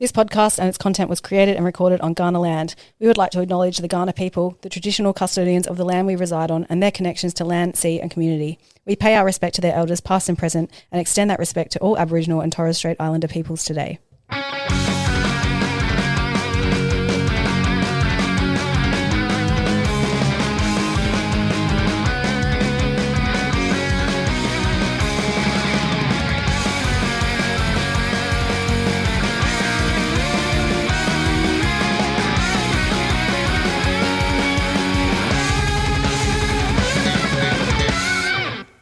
This podcast and its content was created and recorded on Kaurna land. We would like to acknowledge the Kaurna people, the traditional custodians of the land we reside on, and their connections to land, sea and community. We pay our respect to their elders past and present and extend that respect to all Aboriginal and Torres Strait Islander peoples today.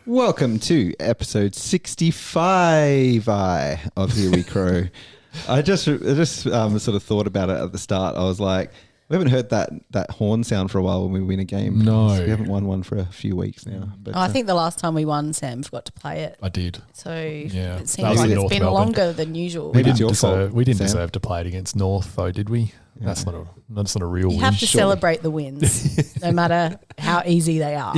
Welcome to episode 65 of Here We Crow. I just sort of thought about it at the start. I was like, we haven't heard that horn sound for a while when we win a game. No. We haven't won one for a few weeks now. But, I think the last time we won, Sam forgot to play it. I did. So Yeah. it seems like it's been longer than usual. We didn't deserve to play it against North, though, did we? Yeah. That's not a real win. You have to celebrate the wins, no matter how easy they are.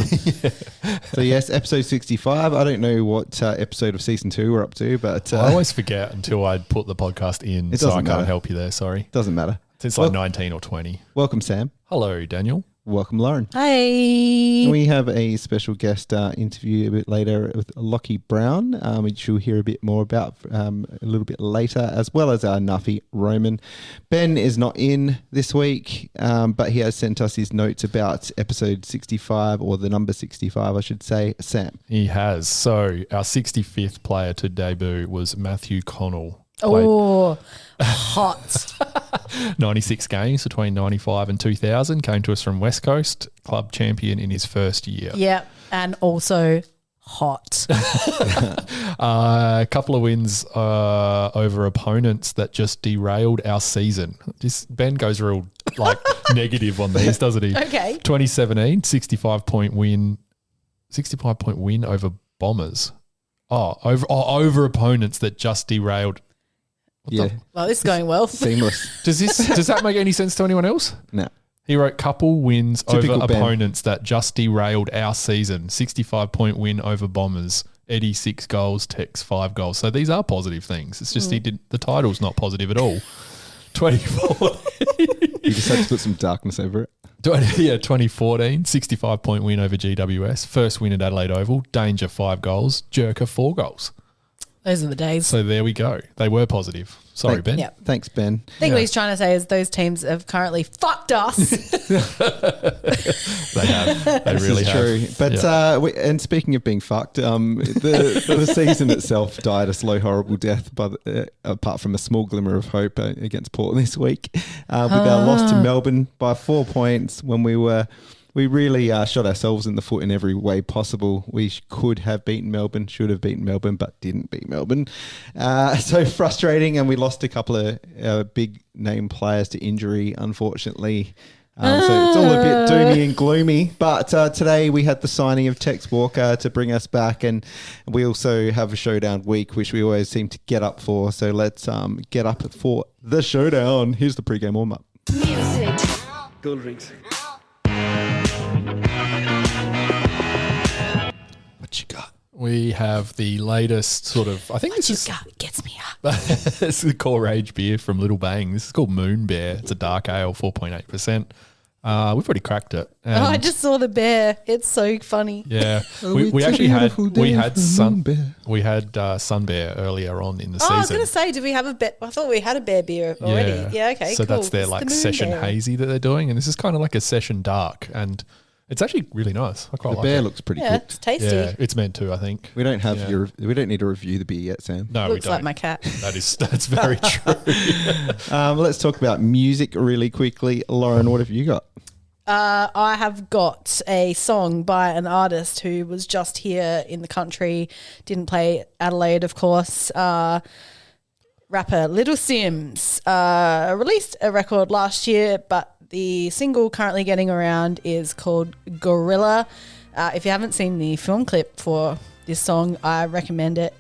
So yes, episode 65. I don't know what episode of season 2 we're up to, but I always forget until I put the podcast in, so I can't help you there. Sorry, doesn't matter. It's like 19 or 20. Welcome, Sam. Hello, Daniel. Welcome, Lauren. Hey. We have a special guest interview a bit later with Lachie Brown, which you'll hear a bit more about a little bit later, as well as our Nuffy Roman. Ben is not in this week, but he has sent us his notes about episode 65, or the number 65, I should say. Sam. He has. So our 65th player to debut was Matthew Connell. Oh, hot. 96 games between 95 and 2000. Came to us from West Coast, club champion in his first year. Yep, and also hot. A couple of wins over opponents that just derailed our season. Ben goes real negative on these, doesn't he? Okay. 2017, 65-point win over Bombers. Over opponents that just derailed. Well, this is going well. Seamless. Does that make any sense to anyone else? No. He wrote couple wins Typical over Ben. opponents that just derailed our season. 65-point win over Bombers. Eddie 6 goals, Tex 5 goals. So these are positive things. It's just the title's not positive at all. 24. You just had to put some darkness over it. 2014, 65-point win over GWS. First win at Adelaide Oval. Danger 5 goals. Jerker 4 goals. Those are the days. So there we go. They were positive. Sorry, Ben. Yep. Thanks, Ben. I think what he's trying to say is those teams have currently fucked us. They have. They really have. True. But and speaking of being fucked, the season itself died a slow, horrible death. But apart from a small glimmer of hope against Port this week, with our loss to Melbourne by 4 points, when we really shot ourselves in the foot in every way possible. We could have beaten Melbourne, should have beaten Melbourne, but didn't beat Melbourne. So frustrating, and we lost a couple of big name players to injury, unfortunately. So it's all a bit doomy and gloomy. But today we had the signing of Tex Walker to bring us back, and we also have a Showdown week, which we always seem to get up for. So let's get up for the Showdown. Here's the pre-game warm-up. Music. Cool drinks. What you got? We have the latest sort of, I think What this you is got gets me up. it's the core age beer from Little Bang. This is called Moon Bear. It's a dark ale, 4.8%. We've already cracked it. Oh, I just saw the bear. It's so funny. Yeah, we actually had Sun Bear earlier on in the season. I was going to say, did we have a bear? I thought we had a bear beer already. Yeah, okay, so cool. that's their It's the Moon session Bear. hazy that they're doing, and this is kind of like a session dark, and it's actually really nice. I quite The like bear it. looks pretty Yeah, cooked. it's tasty. Yeah, it's meant to, I think. We don't have we don't need to review the beer yet, Sam. No, Looks we don't. like my cat. That's very true. Let's talk about music really quickly. Lauren, what have you got? I have got a song by an artist who was just here in the country, didn't play Adelaide, of course. Rapper Little Sims released a record last year, but the single currently getting around is called Gorilla. If you haven't seen the film clip for this song, I recommend it.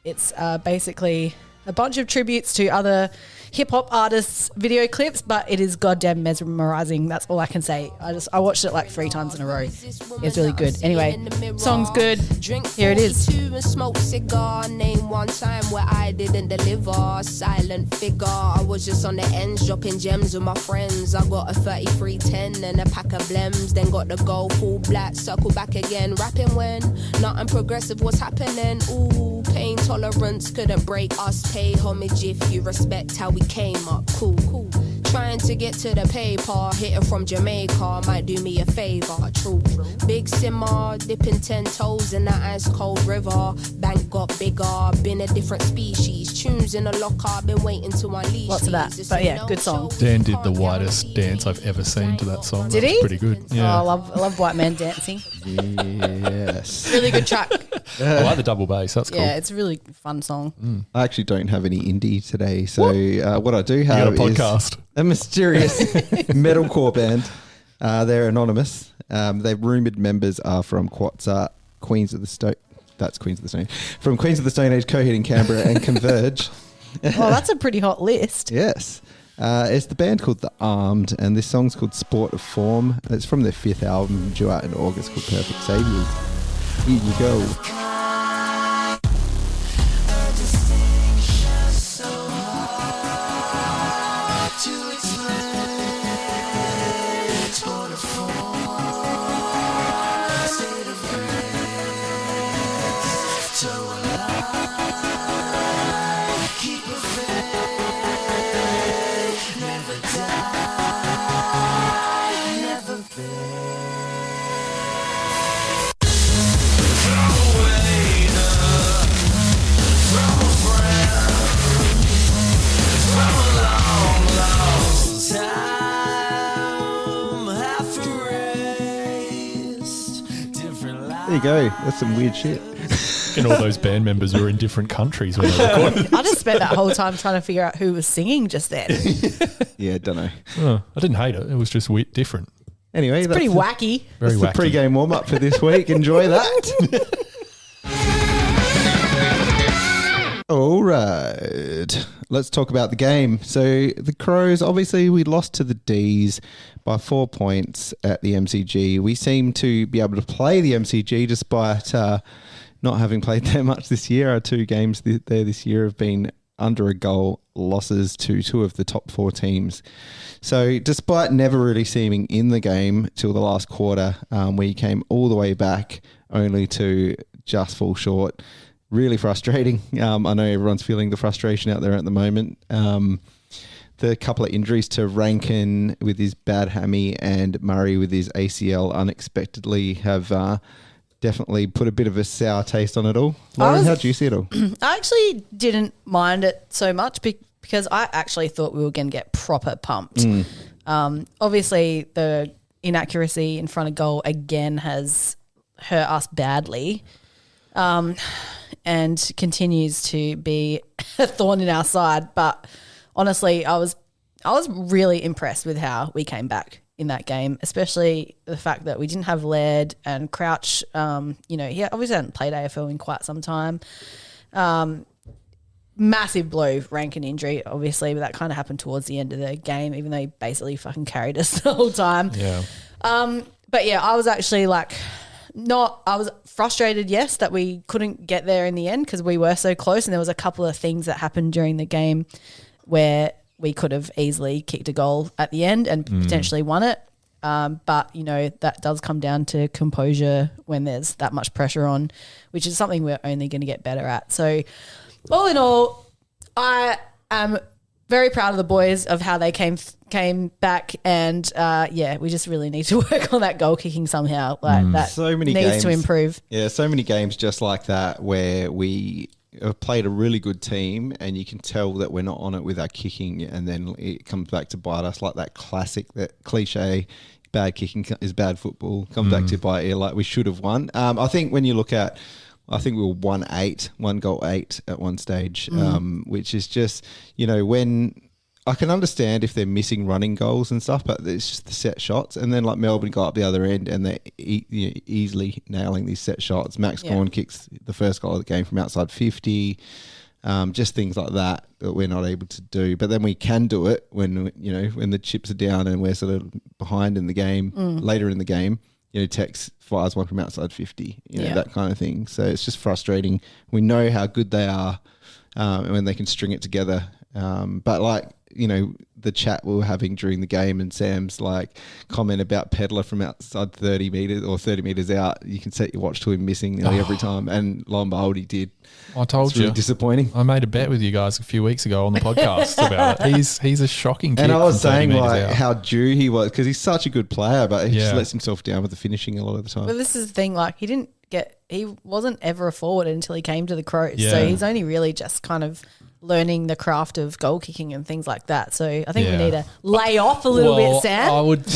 It's basically a bunch of tributes to other hip hop artists' video clips, but it is goddamn mesmerizing. That's all I can say. I watched it like 3 times in a row. It's really good. Anyway, song's good. Here it is. Smoke cigar. Name one time where I didn't deliver. Silent figure. I was just on the ends dropping gems with my friends. I got a 3310 and a pack of blems. Then got the gold full black. Circle back again. Rapping when nothing progressive was happening. Ooh, pain tolerance couldn't break us. Pay homage if you respect how we came up. Cool. Trying to get to the paper, hitting from Jamaica might do me a favour. True. Big simmer, dipping 10 toes in that ice cold river. Bank got bigger, been a different species. Tunes in the locker, been waiting to unleash. Lots of that, but yeah, good song. Dan did the whitest dance I've ever seen to that song. Did That was he? Pretty good. Yeah. Oh, I love white man dancing. Yes. Really good track. I like the double bass. That's cool. Yeah, it's a really fun song. I actually don't have any indie today, so what I do You have got a is podcast. a mysterious metalcore band. They're anonymous. Their rumoured members are from Quatsa, Queens of the Stone. That's Queens of the Stone. From Queens of the Stone Age, Coheed and Canberra, and Converge. Oh, that's a pretty hot list. Yes. It's the band called The Armed, and this song's called Sport of Form. It's from their 5th album, due out in August, called Perfect Saviours. Here you go. There you go. That's some weird shit. And all those band members were in different countries when they recorded. I just spent that whole time trying to figure out who was singing just then. Yeah, don't know. Oh, I didn't hate it. It was just weird, different. Anyway, that's Pretty the, wacky. Very that's the wacky. pre-game warm-up for this week. Enjoy that. All right. Let's talk about the game. So the Crows, obviously we lost to the D's by 4 points at the MCG. We seem to be able to play the MCG despite not having played that much this year. Our 2 games there this year have been under a goal losses to 2 of the top 4 teams. So despite never really seeming in the game till the last quarter, we came all the way back only to just fall short. Really frustrating. I know everyone's feeling the frustration out there at the moment. The couple of injuries to Rankin with his bad hammy and Murray with his ACL unexpectedly have definitely put a bit of a sour taste on it all. Lauren, how do you see it all? I actually didn't mind it so much because I actually thought we were going to get proper pumped. Obviously, the inaccuracy in front of goal again has hurt us badly. And continues to be a thorn in our side. But honestly, I was really impressed with how we came back in that game, especially the fact that we didn't have Laird and Crouch. He obviously hadn't played AFL in quite some time. Massive blow, Rankin injury, obviously, but that kind of happened towards the end of the game, even though he basically fucking carried us the whole time. Yeah. But yeah, I was actually I was frustrated, yes, that we couldn't get there in the end because we were so close, and there was a couple of things that happened during the game where we could have easily kicked a goal at the end and potentially won it. But, that does come down to composure when there's that much pressure on, which is something we're only going to get better at. So all in all, I am very proud of the boys of how they came back, and we just really need to work on that goal kicking somehow. That So many needs games to improve. Yeah, so many games just like that where we have played a really good team and you can tell that we're not on it with our kicking, and then it comes back to bite us, like that classic, that cliche, bad kicking is bad football, comes back to bite you, like we should have won. I think when you look at, I think we were 1 goal 8 at one stage, which is just, when I can understand if they're missing running goals and stuff, but it's just the set shots. And then like Melbourne got up the other end and they're easily nailing these set shots. Max Gawn kicks the first goal of the game from outside 50. Just things like that we're not able to do. But then we can do it when the chips are down and we're sort of behind in the game, later in the game. Tex fires one from outside 50, that kind of thing. So it's just frustrating. We know how good they are when they can string it together. But the chat we were having during the game and Sam's comment about Pedler from outside 30 metres or 30 metres out, you can set your watch to him missing nearly every time. And lo and behold, he did. I told it's really disappointing. I made a bet with you guys a few weeks ago on the podcast about it. He's a shocking kick. And I was saying how due he was because he's such a good player, but he just lets himself down with the finishing a lot of the time. Well, this is the thing. He wasn't ever a forward until he came to the Crows. Yeah. So he's only really just kind of learning the craft of goal kicking and things like that. So I think we need to lay off a little bit, Sam. I would,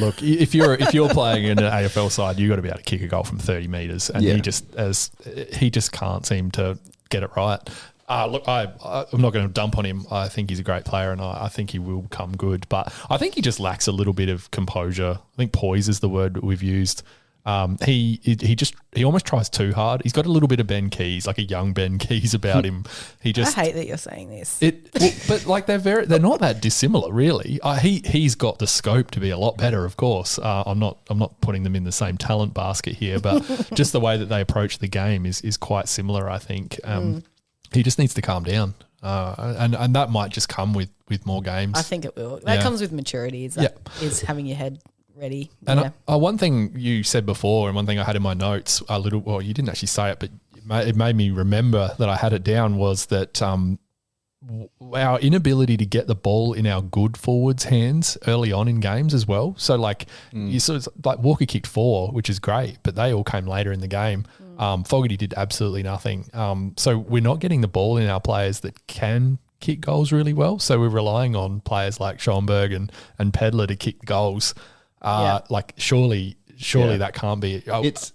look, if you're playing in an AFL side, you've got to be able to kick a goal from 30 metres, and he just can't seem to get it right. Look, I'm not going to dump on him. I think he's a great player, and I think he will come good. But I think he just lacks a little bit of composure. I think poise is the word that we've used. He almost tries too hard. He's got a little bit of Ben Keys, like a young Ben Keys about him. I hate that you're saying this. But they're not that dissimilar, really. He's got the scope to be a lot better, of course. I'm not putting them in the same talent basket here, but just the way that they approach the game is quite similar, I think. He just needs to calm down. And that might just come with more games. I think it will. That comes with maturity. Is having your head ready. And one thing you said before, and one thing I had in my notes, you didn't actually say it, but it made me remember that I had it down, was that our inability to get the ball in our good forwards' hands early on in games as well. So you sort of Walker kicked 4, which is great, but they all came later in the game. Fogarty did absolutely nothing. So we're not getting the ball in our players that can kick goals really well. So we're relying on players like Schoenberg and Pedler to kick goals. Surely that can't be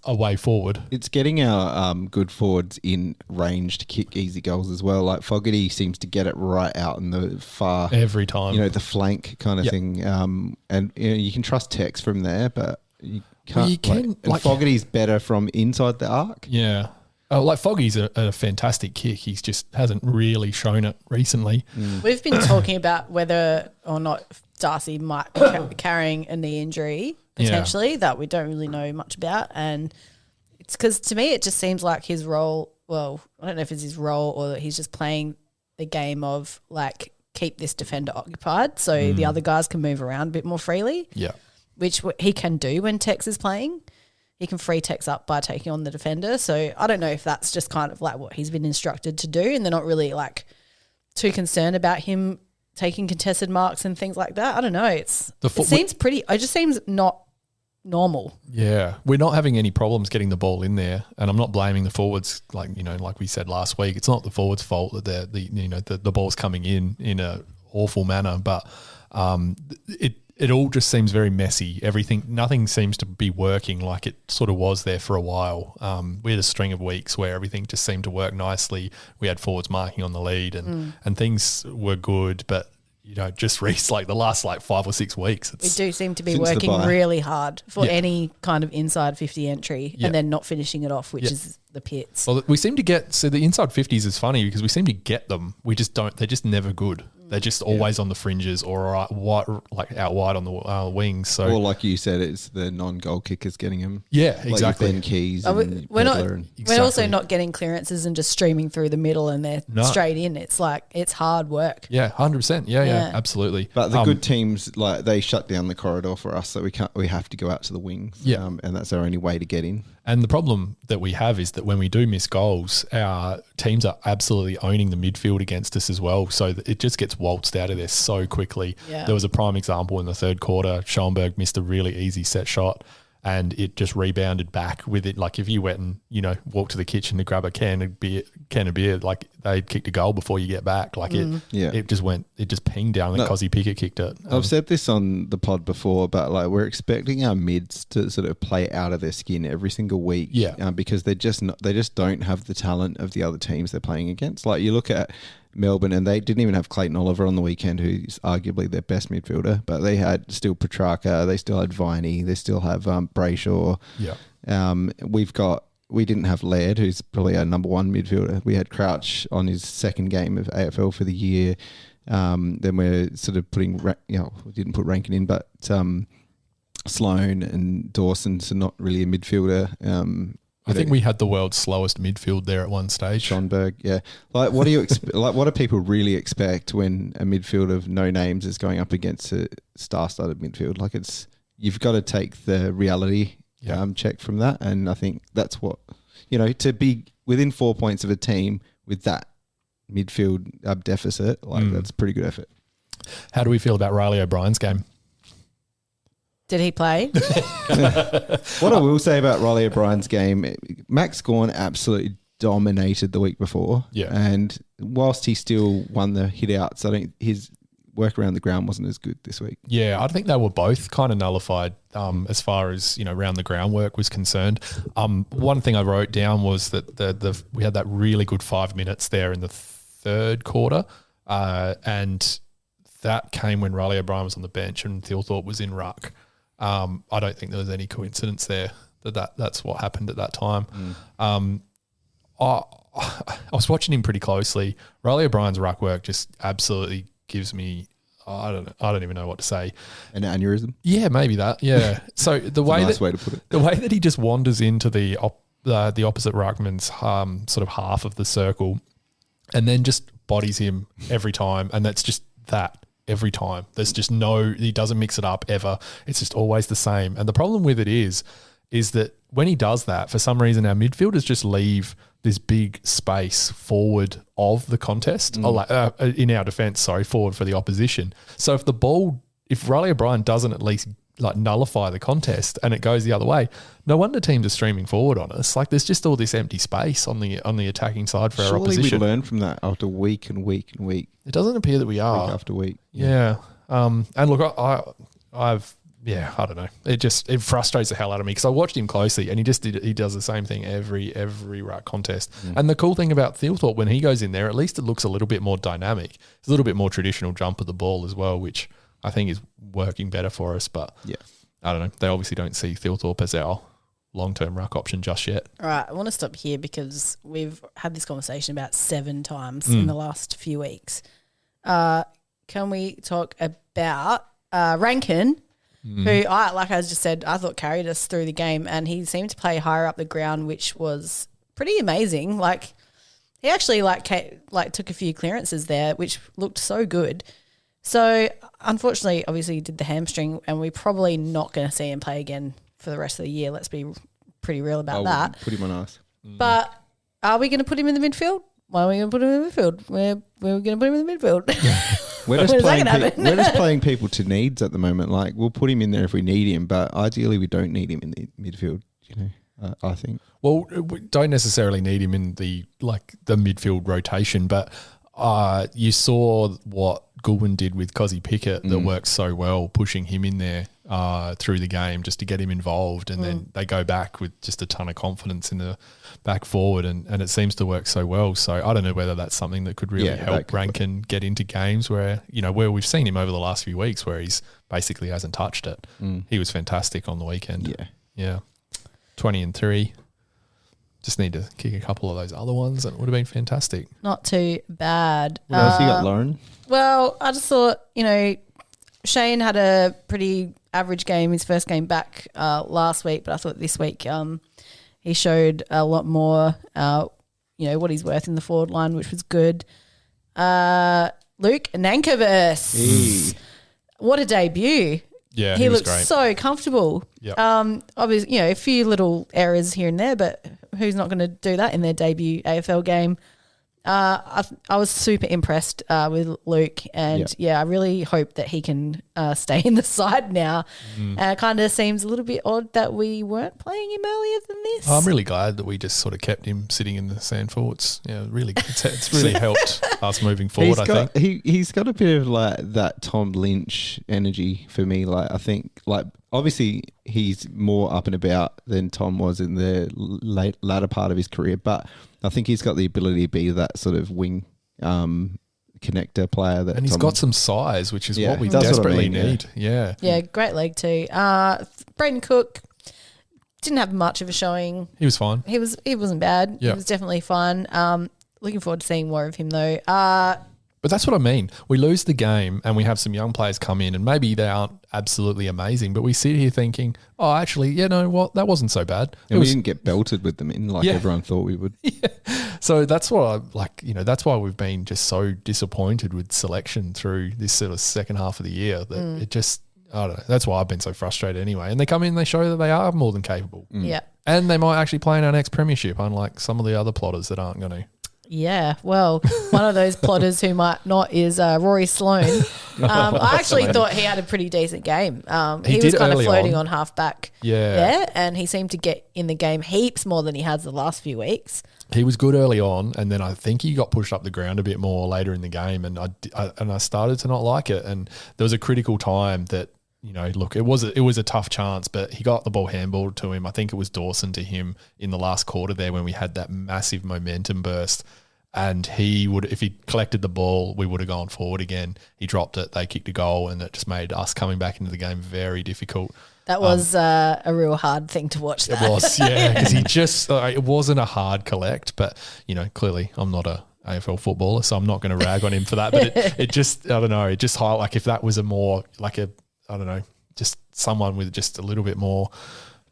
a way forward. It's getting our good forwards in range to kick easy goals as well. Like Fogarty seems to get it right out in the far every time. The flank kind of thing. And you can trust Tex from there, but you can't. And Fogarty's better from inside the arc. Yeah. Foggy's a fantastic kick. He's just hasn't really shown it recently. We've been talking about whether or not Darcy might be carrying a knee injury potentially that we don't really know much about. And it's because to me it just seems like his role, well, I don't know if it's his role or that he's just playing the game of keep this defender occupied so the other guys can move around a bit more freely. Yeah. Which he can do when Tex is playing. He can free Tex up by taking on the defender. So I don't know if that's just kind of what he's been instructed to do, and they're not really too concerned about him taking contested marks and things like that. I don't know. It just seems not normal. Yeah. We're not having any problems getting the ball in there, and I'm not blaming the forwards like we said last week. It's not the forwards' fault that the ball's coming in a awful manner, but it all just seems very messy. Nothing seems to be working like it sort of was there for a while. We had a string of weeks where everything just seemed to work nicely. We had forwards marking on the lead and things were good, but just the last 5 or 6 weeks. We do seem to be working really hard for any kind of inside 50 entry and then not finishing it off, which is the pits. Well, we seem to get, so the inside 50s is funny because we seem to get them. We just don't, they're just never good. They're just always on the fringes or out wide on the wings. So, or like you said, it's the non-goal kickers getting them. Yeah, exactly. Ben Keys we're also not getting clearances and just streaming through the middle and they're straight in. It's it's hard work. Yeah, 100%. Yeah, absolutely. But the good teams, they shut down the corridor for us, so we have to go out to the wings. Yeah, and that's our only way to get in. And the problem that we have is that when we do miss goals, our teams are absolutely owning the midfield against us as well. So that it just gets waltzed out of there so quickly. Yeah. There was a prime example in the third quarter. Schoenberg missed a really easy set shot and it just rebounded back with it. Like if you went and, walked to the kitchen to grab a can of beer, they'd kicked a goal before you get back. It just pinged down and Cozzy Pickett kicked it. I've said this on the pod before, but we're expecting our mids to sort of play out of their skin every single week. Yeah. Because they just don't have the talent of the other teams they're playing against. You look at Melbourne and they didn't even have Clayton Oliver on the weekend, who's arguably their best midfielder, but they had still Petrarca, they still had Viney, they still have Brayshaw. Yeah. We've got we didn't have Laird, who's probably our number one midfielder. We had Crouch on his second game of AFL for the year. Then we're sort of putting, we didn't put Rankin in, but Sloan and Dawson's not really a midfielder. I think we had the world's slowest midfield there at one stage. Schonberg, yeah. Like, what do you what do people really expect when a midfield of no names is going up against a star-studded midfield? Like, you've got to take the reality check from that, and I think that's what to be within 4 points of a team with that midfield deficit. That's a pretty good effort. How do we feel about Riley O'Brien's game? Did he play? What I will say about Riley O'Brien's game, Max Gawn absolutely dominated the week before. Yeah. And whilst he still won the hit outs, I think his work around the ground wasn't as good this week. Yeah, I think they were both kind of nullified as far as, around the ground work was concerned. One thing I wrote down was that we had that really good 5 minutes there in the third quarter, and that came when Riley O'Brien was on the bench and Thilthorpe was in ruck. I don't think there was any coincidence there that's what happened at that time. I was watching him pretty closely. Riley O'Brien's ruck work just absolutely gives me, I don't even know what to say. An aneurysm? Yeah, maybe that. Yeah. So the way nice way to put it. The way that he just wanders into the opposite ruckman's sort of half of the circle, and then just bodies him every time, and that's just that. Every time. There's just he doesn't mix it up ever. It's just always the same. And the problem with it is that when he does that, for some reason, our midfielders just leave this big space forward of the contest, in our defence, forward for the opposition. So if Riley O'Brien doesn't at least nullify the contest and it goes the other way, no wonder teams are streaming forward on us. There's just all this empty space on the attacking side for our opposition. Surely we learn from that after week and week and week. It doesn't appear that we are. Week after week. Yeah. And look, I don't know. It frustrates the hell out of me because I watched him closely and he does the same thing every ruck contest. And the cool thing about Thilthorpe, when he goes in there, at least it looks a little bit more dynamic. It's a little bit more traditional jump of the ball as well, which I think is working better for us. But I don't know. They obviously don't see Thilthorpe as our long-term ruck option just yet. All right, I want to stop here because we've had this conversation about 7 times in the last few weeks. Can we talk about Rankin, who, like I just said, I thought carried us through the game, and he seemed to play higher up the ground, which was pretty amazing. He actually took a few clearances there, which looked so good. So, unfortunately, obviously, he did the hamstring, and we're probably not going to see him play again for the rest of the year. Let's be pretty real about that. Put him on ice. But are we going to put him in the midfield? Why are we going to put him in the midfield? Where are we going to put him in the midfield? We're just playing people to needs at the moment. We'll put him in there if we need him, but ideally we don't need him in the midfield, I think. Well, we don't necessarily need him in the midfield rotation, but you saw what Goulburn did with Cozzy Pickett that worked so well, pushing him in there through the game just to get him involved, and then they go back with just a ton of confidence in the back forward, and it seems to work so well. So I don't know whether that's something that could really help Rankin get into games where we've seen him over the last few weeks where he's basically hasn't touched it. He was fantastic on the weekend. Yeah. 20-3. Just need to kick a couple of those other ones and it would have been fantastic. Not too bad. What else you got, Lauren? Well, I just thought, Shane had a pretty average game, his first game back last week, but I thought this week he showed a lot more, what he's worth in the forward line, which was good. Luke Nankervis. What a debut. Yeah, he was looked great. So comfortable. Yep. Obviously, a few little errors here and there, but who's not going to do that in their debut AFL game? I was super impressed with Luke, and I really hope that he can stay in the side now. It kind of seems a little bit odd that we weren't playing him earlier than this. I'm really glad that we just sort of kept him sitting in the sand forts. Yeah, really, it's really helped us moving forward. I think he's got a bit of that Tom Lynch energy for me. I think obviously he's more up and about than Tom was in the latter part of his career, but I think he's got the ability to be that sort of wing connector player. And he's got some size, which is what we desperately need. Yeah, great leg too. Braden Cook, didn't have much of a showing. He was fine. He wasn't bad. Yeah. He was definitely fun. Looking forward to seeing more of him though. But that's what I mean. We lose the game and we have some young players come in and maybe they aren't absolutely amazing, but we sit here thinking, oh, actually, you know what? That wasn't so bad. And we didn't get belted with them in like everyone thought we would. Yeah. So that's what I like, that's why we've been just so disappointed with selection through this sort of second half of the year that it just, I don't know. That's why I've been so frustrated anyway. And they come in and they show that they are more than capable. Yeah. And they might actually play in our next premiership, unlike some of the other plotters that aren't going to. Yeah, well, one of those plotters who might not is Rory Sloane. I actually thought he had a pretty decent game. He was kind of floating on halfback there, and he seemed to get in the game heaps more than he has the last few weeks. He was good early on, and then I think he got pushed up the ground a bit more later in the game, and I started to not like it. And there was a critical time that, look, it was a tough chance, but he got the ball handballed to him. I think it was Dawson to him in the last quarter there when we had that massive momentum burst. And he would, if he collected the ball, we would have gone forward again. He dropped it, they kicked a goal, and it just made us coming back into the game very difficult. That was a real hard thing to watch. It was, yeah, because he just, it wasn't a hard collect, but, clearly I'm not a AFL footballer, so I'm not going to rag on him for that. But it just, I don't know, it just highlight, like if that was a more, like a, I don't know, just someone with just a little bit more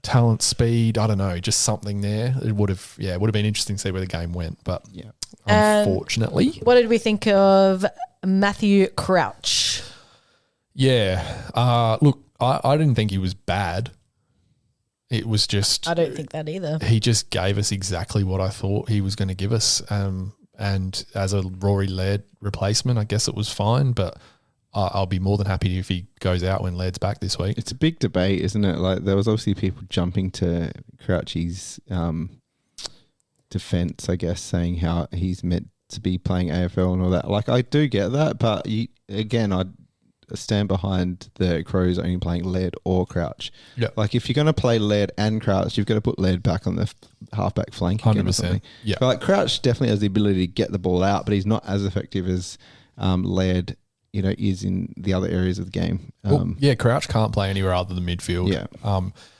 talent, speed, I don't know, just something there. It would have been interesting to see where the game went, but unfortunately. What did we think of Matthew Crouch? Yeah. Look, I didn't think he was bad. It was just... I don't think that either. He just gave us exactly what I thought he was going to give us. And as a Rory Laird replacement, I guess it was fine, but I'll be more than happy if he goes out when Laird's back this week. It's a big debate, isn't it? Like there was obviously people jumping to Crouchy's defence, I guess, saying how he's meant to be playing AFL and all that. Like I do get that, but I'd stand behind the Crows only playing Laird or Crouch. Yeah. Like if you're going to play Laird and Crouch, you've got to put Laird back on the halfback flank again 100%. or something. Yeah. But like Crouch definitely has the ability to get the ball out, but he's not as effective as Laird is in the other areas of the game. Crouch can't play anywhere other than midfield. Yeah.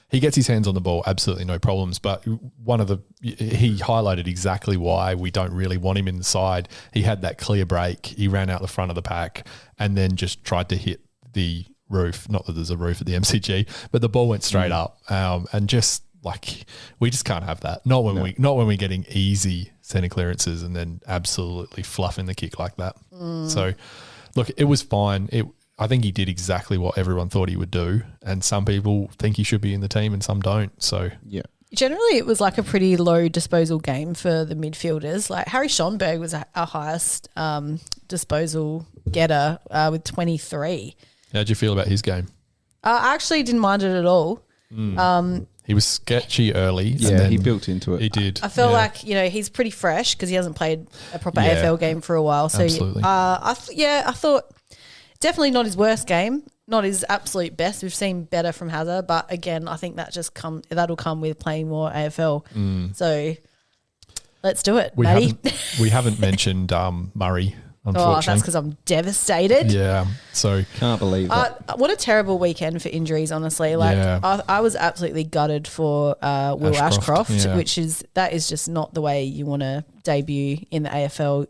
He gets his hands on the ball, absolutely no problems. But he highlighted exactly why we don't really want him in the side. He had that clear break. He ran out the front of the pack and then just tried to hit the roof. Not that there's a roof at the MCG, but the ball went straight up. And just like we just can't have that. Not when we're getting easy centre clearances and then absolutely fluffing the kick like that. So. Look, it was fine. I think he did exactly what everyone thought he would do, and some people think he should be in the team and some don't. So yeah, generally it was like a pretty low disposal game for the midfielders. Like Harry Schonberg was our highest disposal getter with 23. How'd you feel about his game? I actually didn't mind it at all. He was sketchy early. Yeah, and then he built into it. He did. I feel like, he's pretty fresh because he hasn't played a proper AFL game for a while. So, absolutely. I thought definitely not his worst game, not his absolute best. We've seen better from Hazard, but again, I think that'll come with playing more AFL. So let's do it, Matty. We haven't mentioned Murray. Unfortunately. Oh, that's because I'm devastated. Yeah, so can't believe that. What a terrible weekend for injuries, honestly. Like I was absolutely gutted for Will Ashcroft, which is just not the way you want to debut in the AFL.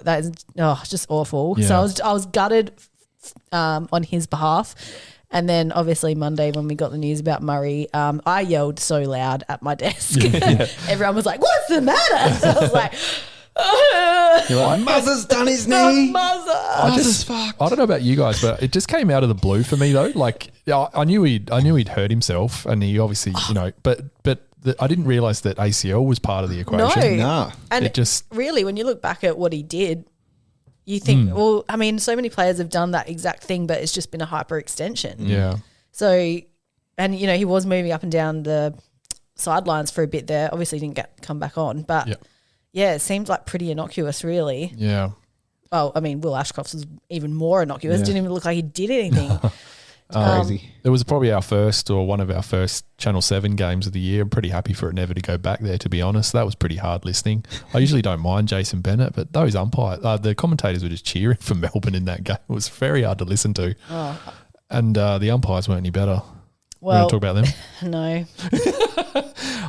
That is just awful. Yeah. So I was gutted on his behalf. And then obviously Monday when we got the news about Murray, I yelled so loud at my desk. Everyone was like, "What's the matter?" I was like. You're like, Muzza's done his knee. I don't know about you guys, but it just came out of the blue for me though. Like I knew he'd hurt himself, and he obviously but I didn't realize that ACL was part of the equation. No. And it just really, when you look back at what he did, you think, well, I mean, so many players have done that exact thing, but it's just been a hyperextension. Yeah. So, and he was moving up and down the sidelines for a bit there. Obviously, didn't come back on, but. Yeah. Yeah, it seemed like pretty innocuous, really. Yeah. Well, I mean, Will Ashcroft's was even more innocuous. Didn't even look like he did anything. Crazy. It was probably one of our first Channel 7 games of the year. I'm pretty happy for it never to go back there, to be honest. That was pretty hard listening. I usually don't mind Jason Bennett, but those umpires, the commentators were just cheering for Melbourne in that game. It was very hard to listen to. And the umpires weren't any better. Well, talk about them? No.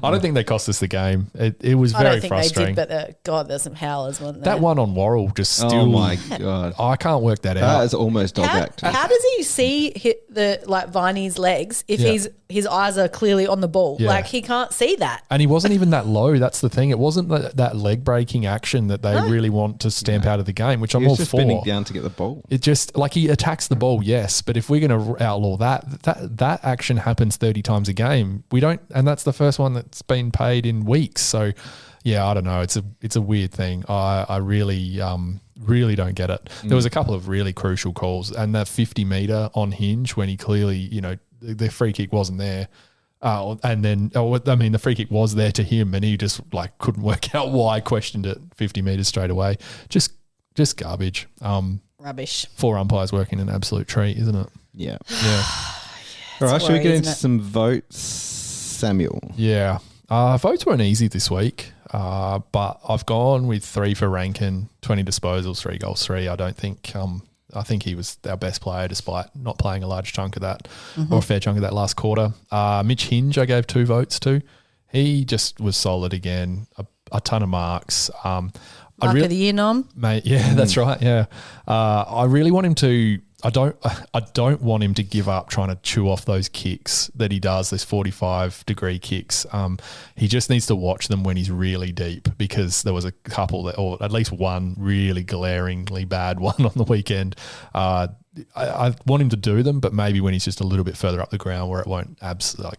I don't think they cost us the game. It was very frustrating. They did, but God, there's some howlers, weren't there? That one on Worrell just still. Oh my God. I can't work that out. That is almost dog act. How does he see Viney's legs if his eyes are clearly on the ball? Yeah. Like, he can't see that. And he wasn't even that low. That's the thing. It wasn't that leg breaking action that they really want to stamp out of the game, which I'm all just for. bending down to get the ball. It just like he attacks the ball, yes, but if we're going to outlaw that action happens 30 times a game, we don't, and that's the first one that's been paid in weeks. So, yeah, I don't know. It's a weird thing. I really don't get it. There was a couple of really crucial calls, and that 50 meter on Hinge when he clearly, the free kick wasn't there. The free kick was there to him, and he just like couldn't work out why. Questioned it 50 meters straight away. Just garbage. Rubbish. 4 umpires working an absolute treat, isn't it? Yeah. Yeah. All right, should we get into some votes, Samuel? Yeah. Votes weren't easy this week, but I've gone with 3 for Rankin, 20 disposals, 3 goals, 3. I think he was our best player despite not playing a large chunk of that or a fair chunk of that last quarter. Mitch Hinge, I gave 2 votes to. He just was solid again, a ton of marks. Mark of the year nom? Mate, yeah, that's right, yeah. I really want him to I don't want him to give up trying to chew off those kicks that he does, those 45-degree kicks. He just needs to watch them when he's really deep, because there was a couple or at least one really glaringly bad one on the weekend. I want him to do them, but maybe when he's just a little bit further up the ground where it won't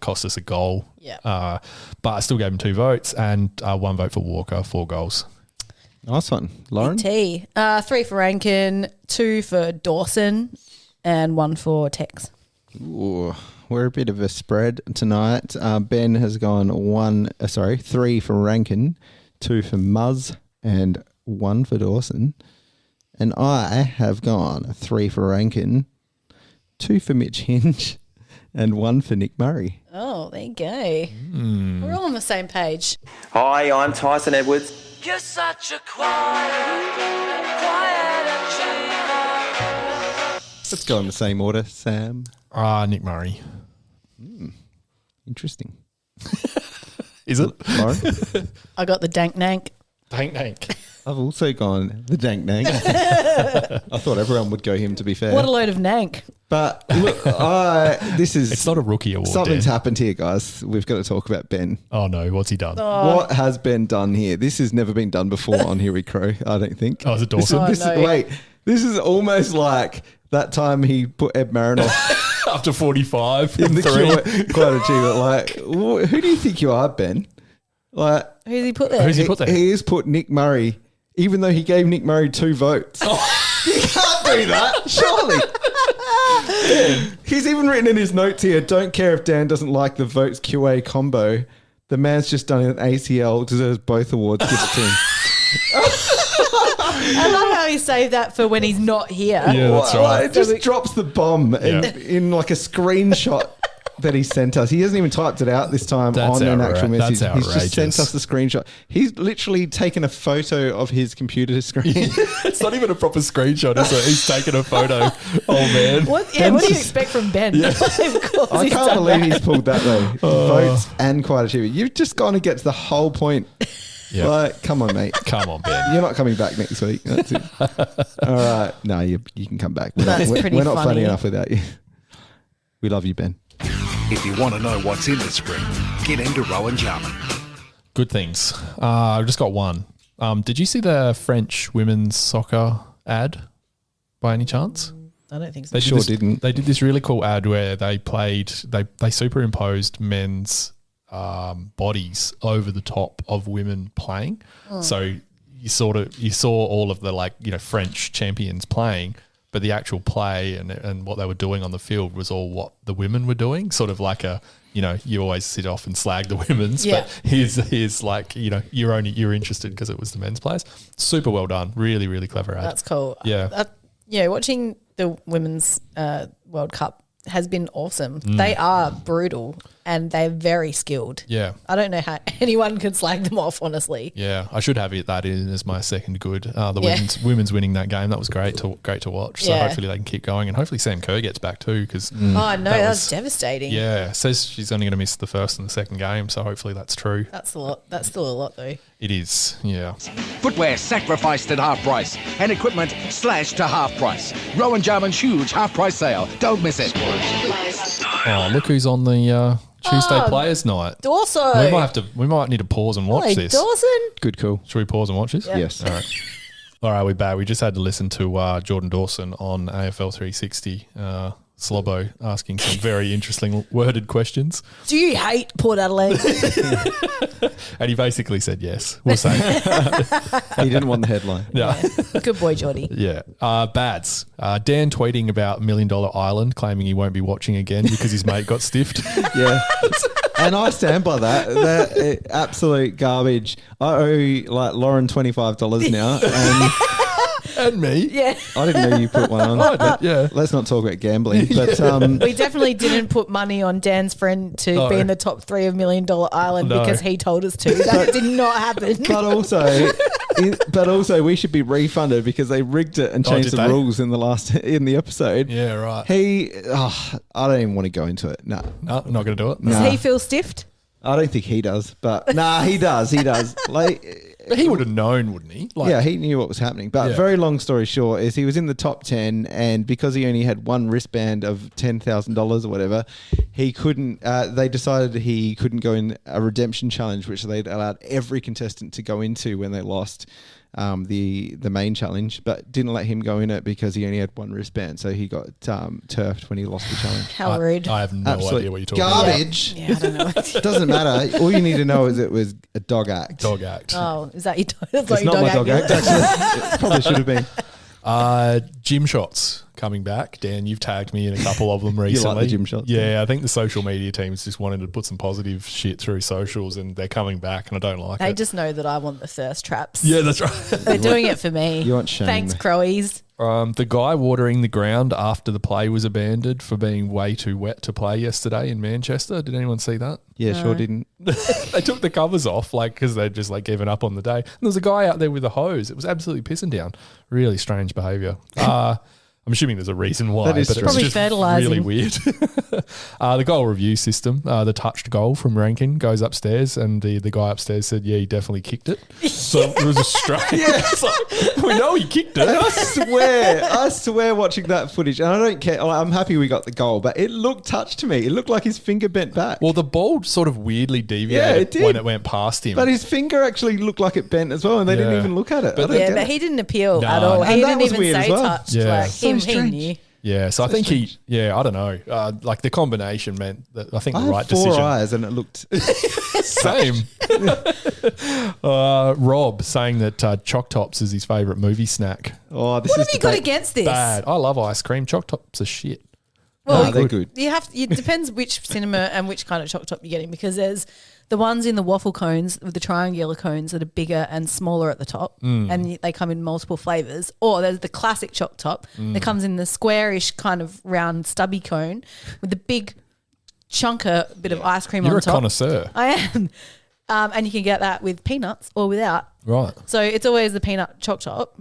cost us a goal. Yeah. But I still gave him 2 votes and 1 vote for Walker, 4 goals. Nice one. Lauren? 3 for Rankin, 2 for Dawson, and 1 for Tex. Ooh, we're a bit of a spread tonight. Ben has gone 3 for Rankin, 2 for Muzz, and 1 for Dawson. And I have gone 3 for Rankin, 2 for Mitch Hinge, and 1 for Nick Murray. Oh, there you go. We're all on the same page. Hi, I'm Tyson Edwards. You're such a quiet achiever. Let's go in the same order, Sam. Nick Murray. Interesting. Is it? Lauren? I got the dank nank. Dank. I've also gone the dank nank. I thought everyone would go him, to be fair. What a load of nank. But look, it's not a rookie award. Something's Dan. happened here, guys. We've got to talk about Ben. Oh no, what's he done? What has Ben done here? This has never been done before on Here We Crow, I don't think. Oh, is it Dawson? This is almost like that time he put Ed Marinoff After 45 in the 3. quite achievement. Like, who do you think you are, Ben? Like, Who's he put there? He has put Nick Murray, even though he gave Nick Murray 2 votes. You can't do that, surely. He's even written in his notes here, don't care if Dan doesn't like the votes QA combo. The man's just done an ACL, deserves both awards. Give it to him. I love how he saved that for when he's not here. Yeah, that's right. It just drops the bomb in like a screenshot that he sent us. He hasn't even typed it out this time on an actual message. He's just sent us the screenshot. He's literally taken a photo of his computer screen. It's not even a proper screenshot, is it? He's taken a photo. Oh, man. What do you expect from Ben? Yeah. I can't believe he's pulled that way. Votes and quite achievement. You've just gone to get to the whole point. Yep. Like, come on, mate. Come on, Ben. You're not coming back next week. That's it. All right. No, you can come back. That's pretty We're not funny. funny enough without you. We love you, Ben. If you want to know what's in the spring, get into Rowan Jarman. Good things. I've just got one. Did you see the French women's soccer ad by any chance? I don't think so. They sure didn't. They did this really cool ad where they superimposed men's bodies over the top of women playing. So you saw all of the French champions playing, but the actual play and what they were doing on the field was all what the women were doing. Sort of like you always sit off and slag the women's, but here's like, you're interested because it was the men's players. Super well done. Really, really clever ad. That's cool. Yeah. Watching the Women's World Cup has been awesome. They are brutal. and they're very skilled. Yeah. I don't know how anyone could slag them off, honestly. Yeah, I should have that in as my second good. Women's winning that game. That was great to watch. So hopefully they can keep going, and hopefully Sam Kerr gets back too. Because Oh no, that was devastating. Yeah, says she's only going to miss the first and the second game. So hopefully that's true. That's a lot. That's still a lot though. It is. Yeah. Footwear sacrificed at half price and equipment slashed to half price. Rowan Jarman's huge half price sale. Don't miss it. Oh, look who's on the Tuesday Players Night. Dawson. We might need to pause and watch this. Dawson. Good call. Should we pause and watch this? Yeah. Yes. All right. All right, we're back. We just had to listen to Jordan Dawson on AFL 360. Slobbo asking some very interesting worded questions. Do you hate Port Adelaide? And he basically said yes. We'll say. He didn't want the headline. Yeah. Good boy, Geordie. Yeah. Bads. Dan tweeting about $1 Million Island, claiming he won't be watching again because his mate got stiffed. Yeah. And I stand by that. That absolute garbage. I owe Lauren $25 now, and And me. Yeah. I didn't know you put one on. I did, yeah. Let's not talk about gambling. But We definitely didn't put money on Dan's friend to be in the top 3 of $1 Million Island because he told us to. That did not happen. but also we should be refunded because they rigged it and changed the rules in the episode. Yeah, right. I don't even want to go into it. No, I'm not going to do it. Does he feel stiffed? I don't think he does. But he does. He does. But he would have known, wouldn't he? Yeah, he knew what was happening. But very long story short is he was in the top 10, and because he only had one wristband of $10,000 or whatever, he couldn't. They decided he couldn't go in a redemption challenge, which they'd allowed every contestant to go into when they lost the main challenge, but didn't let him go in it because he only had one wristband. So he got turfed when he lost the challenge. How rude. I have no idea what you're talking garbage. about. Yeah, I don't know. It doesn't matter. All you need to know is it was a dog act. Dog act. Oh, is that your dog? That's It's not my dog act, actually. It probably should have been. Gym shots coming back. Dan, you've tagged me in a couple of them recently. You like the gym shots? Yeah, I think the social media teams just wanted to put some positive shit through socials, and they're coming back, and I don't like it. They just know that I want the thirst traps. Yeah, that's right. They're doing it for me. You want shame. Thanks, Crowies. The guy watering the ground after the play was abandoned for being way too wet to play yesterday in Manchester. Did anyone see that? Yeah, sure didn't. They took the covers off, because they'd just given up on the day. And there was a guy out there with a hose. It was absolutely pissing down. Really strange behaviour. I'm assuming there's a reason why, That is but true. it's Probably just fertilising. really weird. The goal review system, the touched goal from Rankin goes upstairs, and the guy upstairs said, yeah, he definitely kicked it. So it was a strange. It's like, we know he kicked it. And I swear watching that footage, and I don't care, I'm happy we got the goal, but it looked touched to me. It looked like his finger bent back. Well, the ball sort of weirdly deviated it did. when it went past him. But his finger actually looked like it bent as well, and they didn't Yeah. even look at it. But But he didn't appeal at No. all. And He that didn't was even weird as say well. touched. Yeah. He strange. knew. Yeah, so I think I don't know. The combination meant that I think I the had right 4 decision. eyes, and it looked. Same. Rob saying that Choc Tops is his favourite movie snack. Oh, this What is have you got debate. against this? Bad. I love ice cream. Choc Tops are shit. Well, No, they're good. It depends which cinema and which kind of choc top you're getting, because there's the ones in the waffle cones with the triangular cones that are bigger and smaller at the top, and they come in multiple flavors. Or there's the classic choc top that comes in the squarish kind of round stubby cone with the big chunker bit of ice cream You're on a top. connoisseur. I am. And you can get that with peanuts or without. Right. So it's always the peanut choc top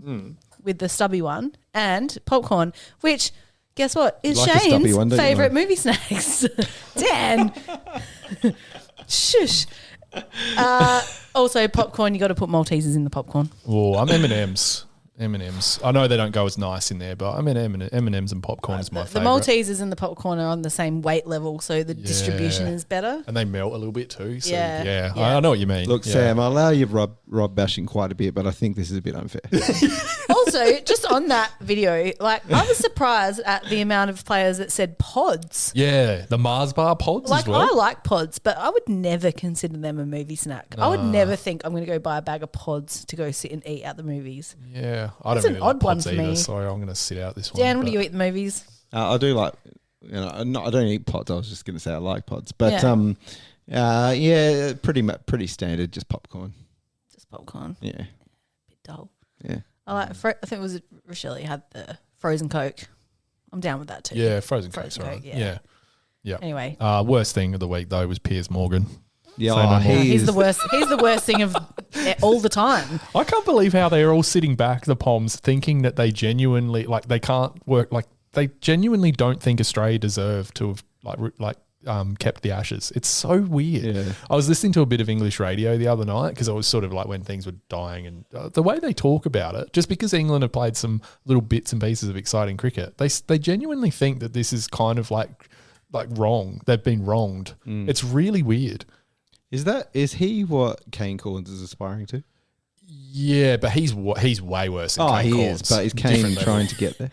with the stubby one and popcorn, which, guess what, is You like a stubby Shane's one, don't you, favourite mate? movie snacks. Dan. Shush. Also, popcorn, you got to put Maltesers in the popcorn. Oh, I'm M&M's. M&M's. I know they don't go as nice in there, but I'm in M&M's and popcorn is my The favourite. Maltesers and the popcorn are on the same weight level, so the distribution is better. And they melt a little bit too. So Yeah. I know what you mean. Look, Yeah. Sam, I allow you Rob bashing quite a bit, but I think this is a bit unfair. Also, just on that video, I was surprised at the amount of players that said pods. Yeah, the Mars bar pods as well. I like pods, but I would never consider them a movie snack. I would never think I'm going to go buy a bag of pods to go sit and eat at the movies. Yeah, I It's don't an really like odd one pods for either, me. so I'm going to sit out this one. Dan, what but- do you eat at the movies? I do like, I don't eat pods. I was just going to say I like pods, but pretty standard, just popcorn. Just popcorn. Yeah, Bit dull. yeah. I think it was Rochelle had the frozen Coke. I'm down with that too. Yeah, frozen Coke's Frozen right. Coke, Yeah. Yeah. Anyway. Worst thing of the week, though, was Piers Morgan. Yeah, Say no more. He's the worst. He's the worst thing of all the time. I can't believe how they're all sitting back, the Poms, thinking that they genuinely, like, they can't work, like, they genuinely don't think Australia deserve to have, kept the Ashes. It's so weird. Yeah. I was listening to a bit of English radio the other night because I was sort of like when things were dying, and the way they talk about it, just because England have played some little bits and pieces of exciting cricket, they genuinely think that this is kind of like wrong. They've been wronged. It's really weird. Is he what Kane Corns is aspiring to? Yeah, but he's way worse than Kane he Corns. is, but is Kane Different level. trying to get there?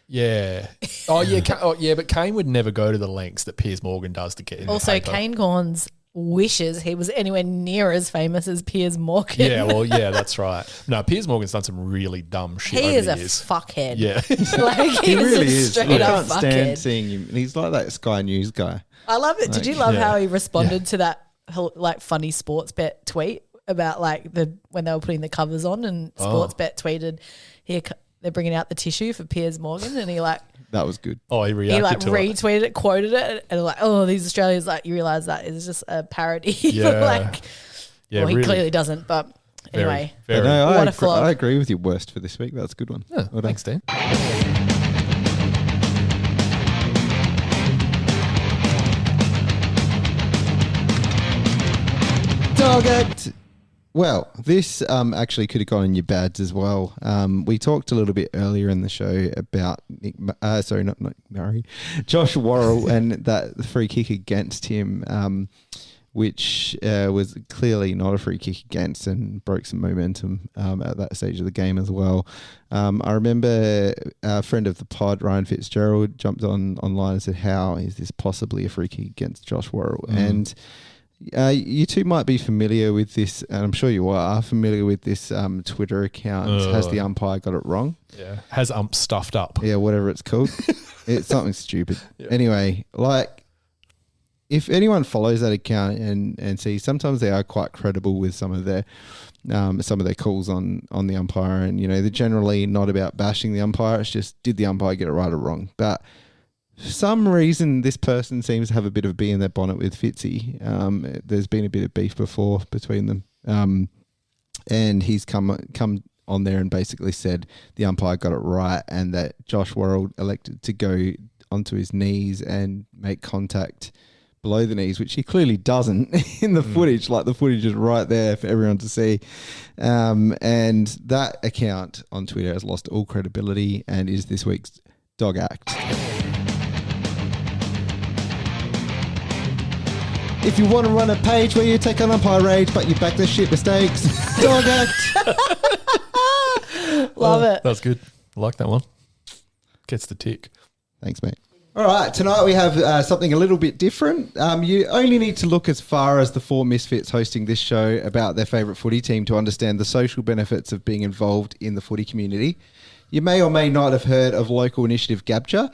Yeah. But Kane would never go to the lengths that Piers Morgan does to get in Also, the paper. Kane Corns wishes he was anywhere near as famous as Piers Morgan. Yeah, well, yeah, that's right. No, Piers Morgan's done some really dumb shit he over is the a years. fuckhead. Yeah. Like, He really a is. straight I up can't stand fuckhead. seeing him. He's like that Sky News guy. I love it. Did you love yeah. how he responded to that funny sports bet tweet about when they were putting the covers on, and sports bet tweeted, "Here they're bringing out the tissue for Piers Morgan," and he That was good. Oh, he reacted to it. retweeted it, quoted it, and these Australians, you realise that is just a parody. Yeah. Yeah, well, he really. clearly doesn't, but anyway. Very. No, What a flop. I agree with your worst for this week. That's a good one. Yeah, Well done. thanks, Dan. Dog act. Well, this actually could have gone in your bads as well. We talked a little bit earlier in the show about not Nick Murray, Josh Worrell, and that free kick against him, which was clearly not a free kick against and broke some momentum at that stage of the game as well. I remember a friend of the pod, Ryan Fitzgerald, jumped online and said, "How is this possibly a free kick against Josh Worrell?" And you two might be familiar with this, and I'm sure you are familiar with this Twitter account. Has the umpire got it wrong? Yeah. Has ump stuffed up? Yeah, whatever it's called. It's something stupid. Yeah. Anyway, if anyone follows that account and sees, sometimes they are quite credible with some of their calls on the umpire, and they're generally not about bashing the umpire. It's just, did the umpire get it right or wrong? But for some reason, this person seems to have a bit of a bee in their bonnet with Fitzy. There's been a bit of beef before between them. And he's come on there and basically said the umpire got it right, and that Josh Worrell elected to go onto his knees and make contact below the knees, which he clearly doesn't in the footage. The footage is right there for everyone to see. And that account on Twitter has lost all credibility and is this week's dog act. If you want to run a page where you take on umpire rage, but you back the shit mistakes, dog act. Love it. That's good. I like that one. Gets the tick. Thanks, mate. All right, tonight we have something a little bit different. You only need to look as far as the four misfits hosting this show about their favourite footy team to understand the social benefits of being involved in the footy community. You may or may not have heard of local initiative GABCHA,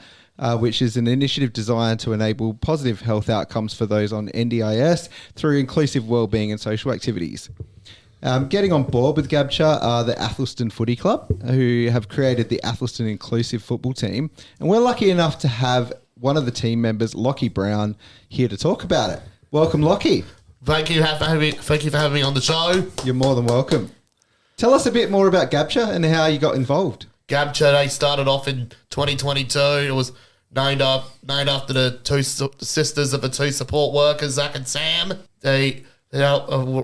which is an initiative designed to enable positive health outcomes for those on NDIS through inclusive wellbeing and social activities. Getting on board with GABCHA are the Athelston Footy Club, who have created the Athelston Inclusive Football Team. And we're lucky enough to have one of the team members, Lachie Brown, here to talk about it. Welcome, Lachie. Thank you for having me on the show. You're more than welcome. Tell us a bit more about GABCHA and how you got involved. GABCHA, they started off in 2022. It was named after the two sisters of the two support workers, Zach and Sam. The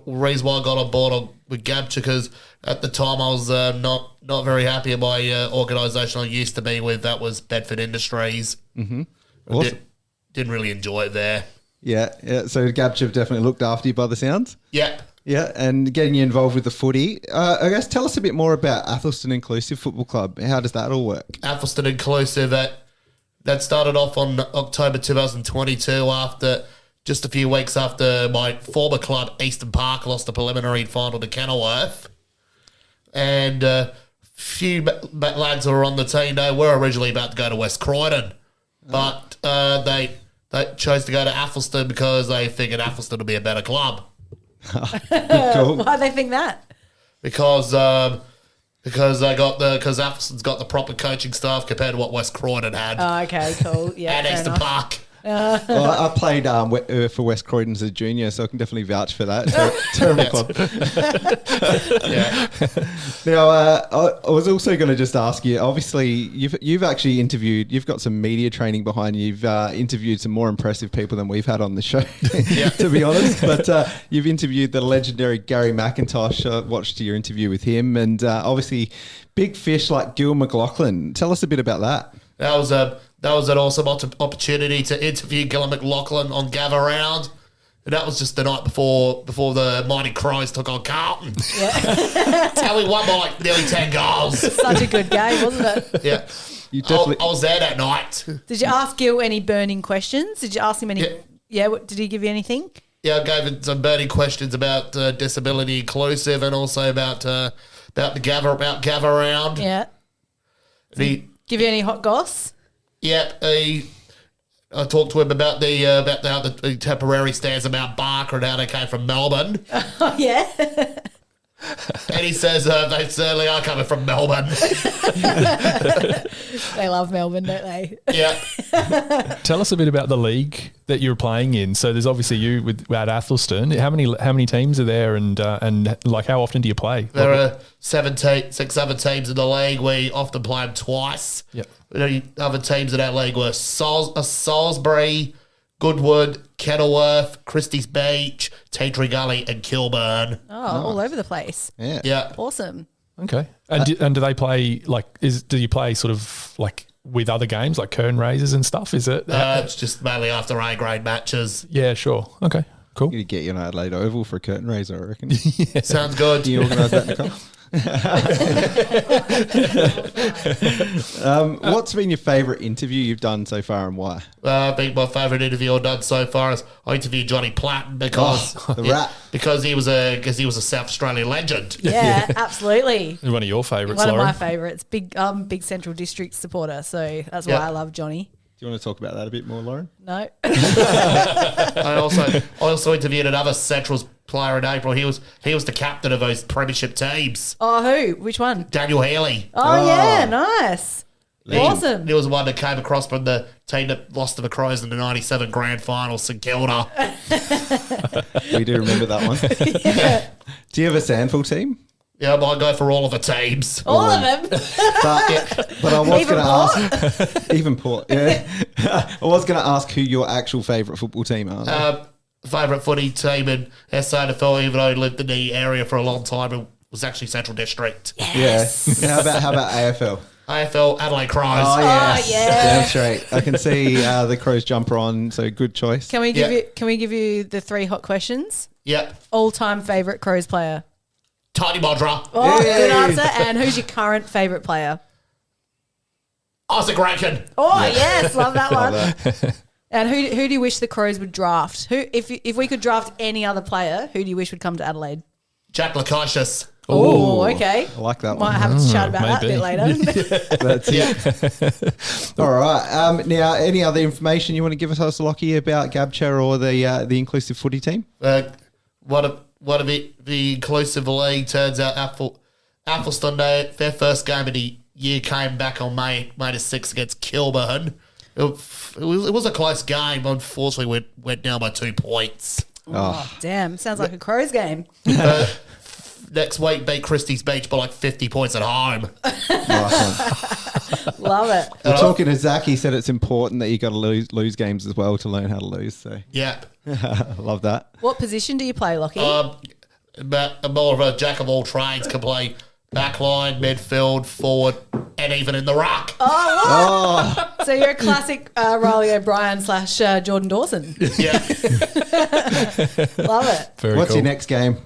reason why I got on board with GABCHA, because at the time I was not very happy with my organisation I used to be with. That was Bedford Industries. Mm-hmm. Awesome. Didn't really enjoy it there. Yeah. So GABCHA definitely looked after you by the sounds? Yep. Yeah, and getting you involved with the footy. I guess tell us a bit more about Athelston Inclusive Football Club. How does that all work? Athelston Inclusive, that started off on October 2022 after just a few weeks after my former club, Eastern Park, lost the preliminary final to Kenilworth. And a few lads who were on the team, they were originally about to go to West Croydon. But they chose to go to Athelston because they figured Athelston would be a better club. Cool. Why do they think that? Because Athelston's got the proper coaching staff compared to what West Croydon had. Oh, okay, cool. Yeah, and fair Eastern enough. Park. Well, I played for West Croydon as a junior, so I can definitely vouch for that. Terrible club. Now, I was also going to just ask you. Obviously, you've actually interviewed. You've got some media training behind you. You've interviewed some more impressive people than we've had on the show, to be honest. But you've interviewed the legendary Gary McIntosh. I watched your interview with him, and obviously, big fish like Gil McLaughlin. Tell us a bit about that. That was an awesome opportunity to interview Gil McLaughlin on Gather Round. And that was just the night before the Mighty Crows took on Carlton. Yeah. How we won by like nearly 10 goals. Such a good game, wasn't it? Yeah. You definitely. I was there that night. Did you ask Gil any burning questions? Did you ask him any? Yeah. Did he give you anything? Yeah, I gave him some burning questions about disability inclusive and also about Gather Round. Yeah. And he give you any hot goss? Yeah, I talked to him about how the Tipperary stands about Barker and how they came from Melbourne. Oh, yeah. And he says they certainly are coming from Melbourne. They love Melbourne, don't they? Yeah. Tell us a bit about the league that you're playing in. So there's obviously you at Athelston. How many teams are there, and like how often do you play? There are 6 other teams in the league. We often play them twice. Yep. The other teams in that league were Salisbury, Goodwood, Kenilworth, Christie's Beach, Tea Gully, and Kilburn. Oh, all over the place. Yeah. Awesome. Okay. And do they play do you play sort of like with other games like curtain raisers and stuff? Is it? It's just mainly after A-grade matches. Yeah, sure. Okay, cool. You get you an Adelaide Oval for a curtain raiser, I reckon. Sounds good. Do you organise that, Nicole? What's been your favourite interview you've done so far, and why? I think my favourite interview I've done so far is I interviewed Johnny Platten because because he was a South Australian legend. Yeah, absolutely. One of your favourites, One Lauren? of my favourites. Big Central District supporter, so that's why I love Johnny. Do you want to talk about that a bit more, Lauren? No. I also interviewed another Central's player in April. He was the captain of those premiership teams. Oh, who? Which one? Daniel Healy. Oh, yeah, nice. Awesome. He was the one that came across from the team that lost to the Crows in the 97 grand final, St Kilda. We do remember that one. Yeah. Do you have a Sandful team? Yeah, I might go for all of the teams. All of them? But I was going to ask... Even Port, yeah. I was going to ask who your actual favourite football team are. Favourite footy team in SANFL, even though I lived in the area for a long time, it was actually Central District. Yes. Yeah. How about AFL? AFL, Adelaide Crows. Oh, yes. Oh, yeah. Damn straight. I can see the Crows jumper on, so good choice. Can we give you the 3 hot questions? Yep. All-time favourite Crows player? Tiny Modra. Oh, good answer. And who's your current favourite player? Isaac Rankin. Oh, yes. Love that one. That. And who do you wish the Crows would draft? Who, if we could draft any other player, who do you wish would come to Adelaide? Jack Lukosius. Oh, okay. I like that Might one. have to chat about that a bit later. That's it. All right. Now, any other information you want to give us, Lachie, about Gabcha or the inclusive footy team? One of the inclusive league turns out Athelston, their first game of the year came back on May the 6th against Kilburn. It was a close game. Unfortunately, went down by 2 points. Oh, damn. Sounds like a Crows game. Next week, beat Christie's Beach by like 50 points at home. Love it. We're talking to Zach. He said it's important that you got to lose games as well to learn how to lose. So Yeah. love that. What position do you play, Lachie? I'm more of a jack of all trades. Can play backline, midfield, forward, and even in the ruck. Oh, so you're a classic Riley O'Brien / Jordan Dawson. Yeah. Love it. Very What's cool. your next game?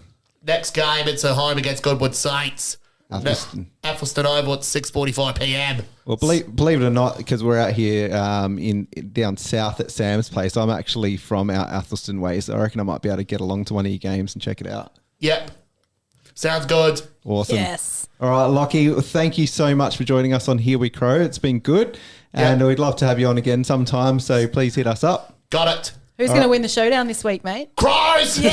Next game, it's a home against Goodwood Saints. Athelston. Athelston Oval at 6:45 p.m. Well, believe it or not, because we're out here down south at Sam's place, I'm actually from our Athelston way, so I reckon I might be able to get along to one of your games and check it out. Yep. Sounds good. Awesome. Yes. All right, Lachie, thank you so much for joining us on Here We Crow. It's been good, and we'd love to have you on again sometime, so please hit us up. Got it. Who's going to win the showdown this week, mate? Crows! Yeah.